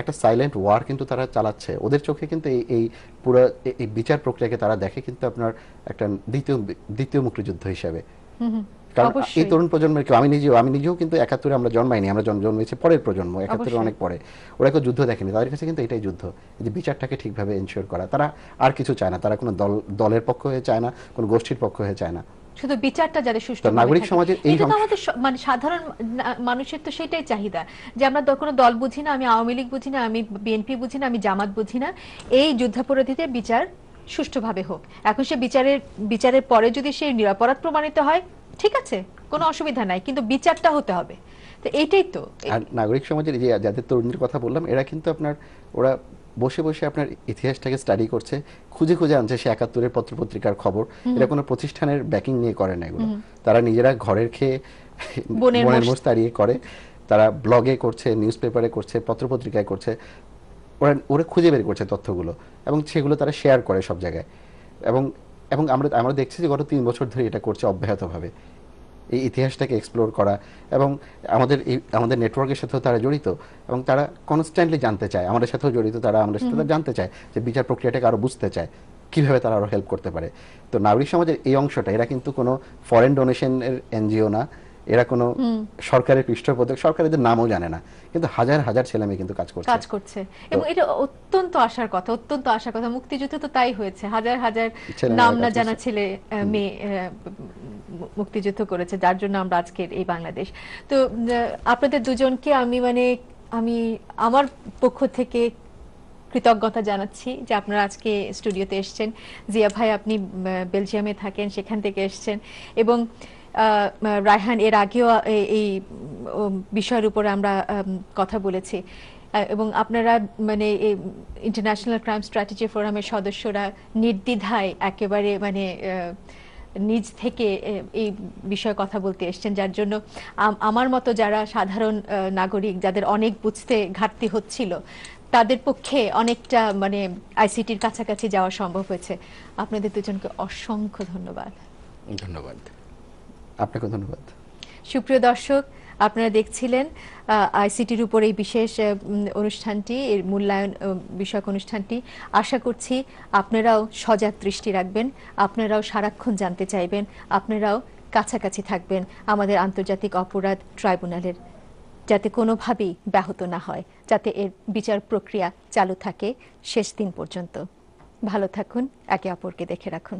একটা সাইলেন্ট ওয়ার কিন্তু তারা চালাচ্ছে, ওদের চোখে কিন্তু এই পুরো এই বিচার প্রক্রিয়াকে তারা দেখে কিন্তু আপনার একটা দ্বিতীয় মুক্তিযুদ্ধ হিসেবে। কারণ এই তরুণ প্রজন্মের কেউ, আমি নিজেও কিন্তু 71-এ আমরা জন্মাইনি, আমরা জন্মেছি পরের প্রজন্ম, 71-এর অনেক পরে, ওরা কেউ যুদ্ধ দেখেনি, তাদের কাছে কিন্তু এটাই যুদ্ধ, যে বিচারটাকে ঠিকভাবে এনশিওর করা। তারা আর কিছু চায় না, তারা কোনো দলের পক্ষ হয়ে চায় না, কোনো গোষ্ঠীর পক্ষ হয়ে চায় না, শুধু বিচারটা যাতে সুষ্ঠু। নাগরিক সমাজের এই আমাদের মানে সাধারণ মানুষের তো সেটাই চাহিদা, যে আমরা কোনো দল বুঝি না, আমি আওয়ামী লীগ বুঝি না, আমি বিএনপি বুঝি না, আমি জামাত বুঝি না, এই যুদ্ধাপরাধীদের বিচার সুষ্ঠুভাবে হোক। এখন সে বিচারের পরে যদি সে নিরপরাধ প্রমাণিত হয়, ঠিক আছে, কোনো অসুবিধা নাই, কিন্তু বিচারটা হতে হবে। তো এইটাই তো। আর নাগরিক সমাজের যে যাদের তরুণদের কথা বললাম, এরা কিন্তু ওরা বসে বসে আপনার ইতিহাসটাকে স্টাডি করছে, খুঁজে আনছে সে 71-এর পত্রপত্রিকার খবর, এরা কোনো প্রতিষ্ঠানের ব্যাকিং নিয়ে করে না এগুলো, তারা নিজেরা ঘরের খেয়ে বনের মোষ তাড়িয়ে করে, তারা ব্লগে করছে, নিউজ পেপারে করছে, পত্রপত্রিকায় করছে, ওরা খুঁজে বের করছে তথ্যগুলো, এবং সেগুলো তারা শেয়ার করে সব জায়গায়, এবং আমরা দেখছি যে গত 3 বছর ধরে এটা করছে অব্যাহতভাবে, এই ইতিহাসটাকে এক্সপ্লোর করা, এবং আমাদের নেটওয়ার্কের সাথেও তারা জড়িত, এবং তারা কনস্ট্যান্টলি জানতে চায়, আমাদের সাথেও জড়িত, তারা আমাদের সাথে জানতে চায়, যে বিচার প্রক্রিয়াটাকে আরো বুঝতে চায়, কিভাবে তারা আরো হেল্প করতে পারে। তো নাগরিক সমাজের এই অংশটা, এরা কিন্তু কোনো ফরেন ডোনেশনের এনজিও না, এরা কোনো সরকারের পৃষ্ঠপোষক, সরকারের নামও জানে না, কিন্তু হাজার হাজার ছেলে মেয়ে কিন্তু কাজ করছে, এবং এটা অত্যন্ত আশার কথা। মুক্তিযুদ্ধ তো তাই হয়েছে, হাজার হাজার নাম না জানা ছেলে মেয়ে মুক্তিযুদ্ধ করেছে, যার জন্য আমরা আজকের এই বাংলাদেশ। তো আপনাদের দুজনকে আমি আমার পক্ষ থেকে কৃতজ্ঞতা জানাচ্ছি যে আপনারা আজকে স্টুডিওতে এসেছেন। জিয়া ভাই, আপনি বেলজিয়ামে থাকেন, সেখান থেকে এসেছেন, এবং রায়হান, এর আগেও এই বিষয়ের উপর আমরা কথা বলেছি, এবং আপনারা মানে ইন্টারন্যাশনাল ক্রাইম স্ট্র্যাটেজি ফোরামের সদস্যরা নির্দ্বিধায় একেবারে নিজ থেকে এই বিষয়ে কথা বলতে এসেছেন, যার জন্য আমার মতো যারা সাধারণ নাগরিক, যাদের অনেক বুঝতে ঘাটতি হচ্ছিল, তাদের পক্ষে অনেকটা আইসিটির কাছাকাছি যাওয়া সম্ভব হয়েছে। আপনাদের দুজনকে অসংখ্য ধন্যবাদ। ধন্যবাদ, আপনাকে ধন্যবাদ। সুপ্রিয় দর্শক, আপনারা দেখছিলেন আইসিটির উপর এই বিশেষ অনুষ্ঠানটি, এর মূল্যায়ন বিষয়ক অনুষ্ঠানটি। আশা করছি আপনারাও সজাগ দৃষ্টি রাখবেন, আপনারাও সারাক্ষণ জানতে চাইবেন, আপনারাও কাছাকাছি থাকবেন আমাদের আন্তর্জাতিক অপরাধ ট্রাইব্যুনালের, যাতে কোনোভাবেই ব্যাহত না হয়, যাতে এর বিচার প্রক্রিয়া চালু থাকে শেষ দিন পর্যন্ত। ভালো থাকুন, একে অপরকে দেখে রাখুন।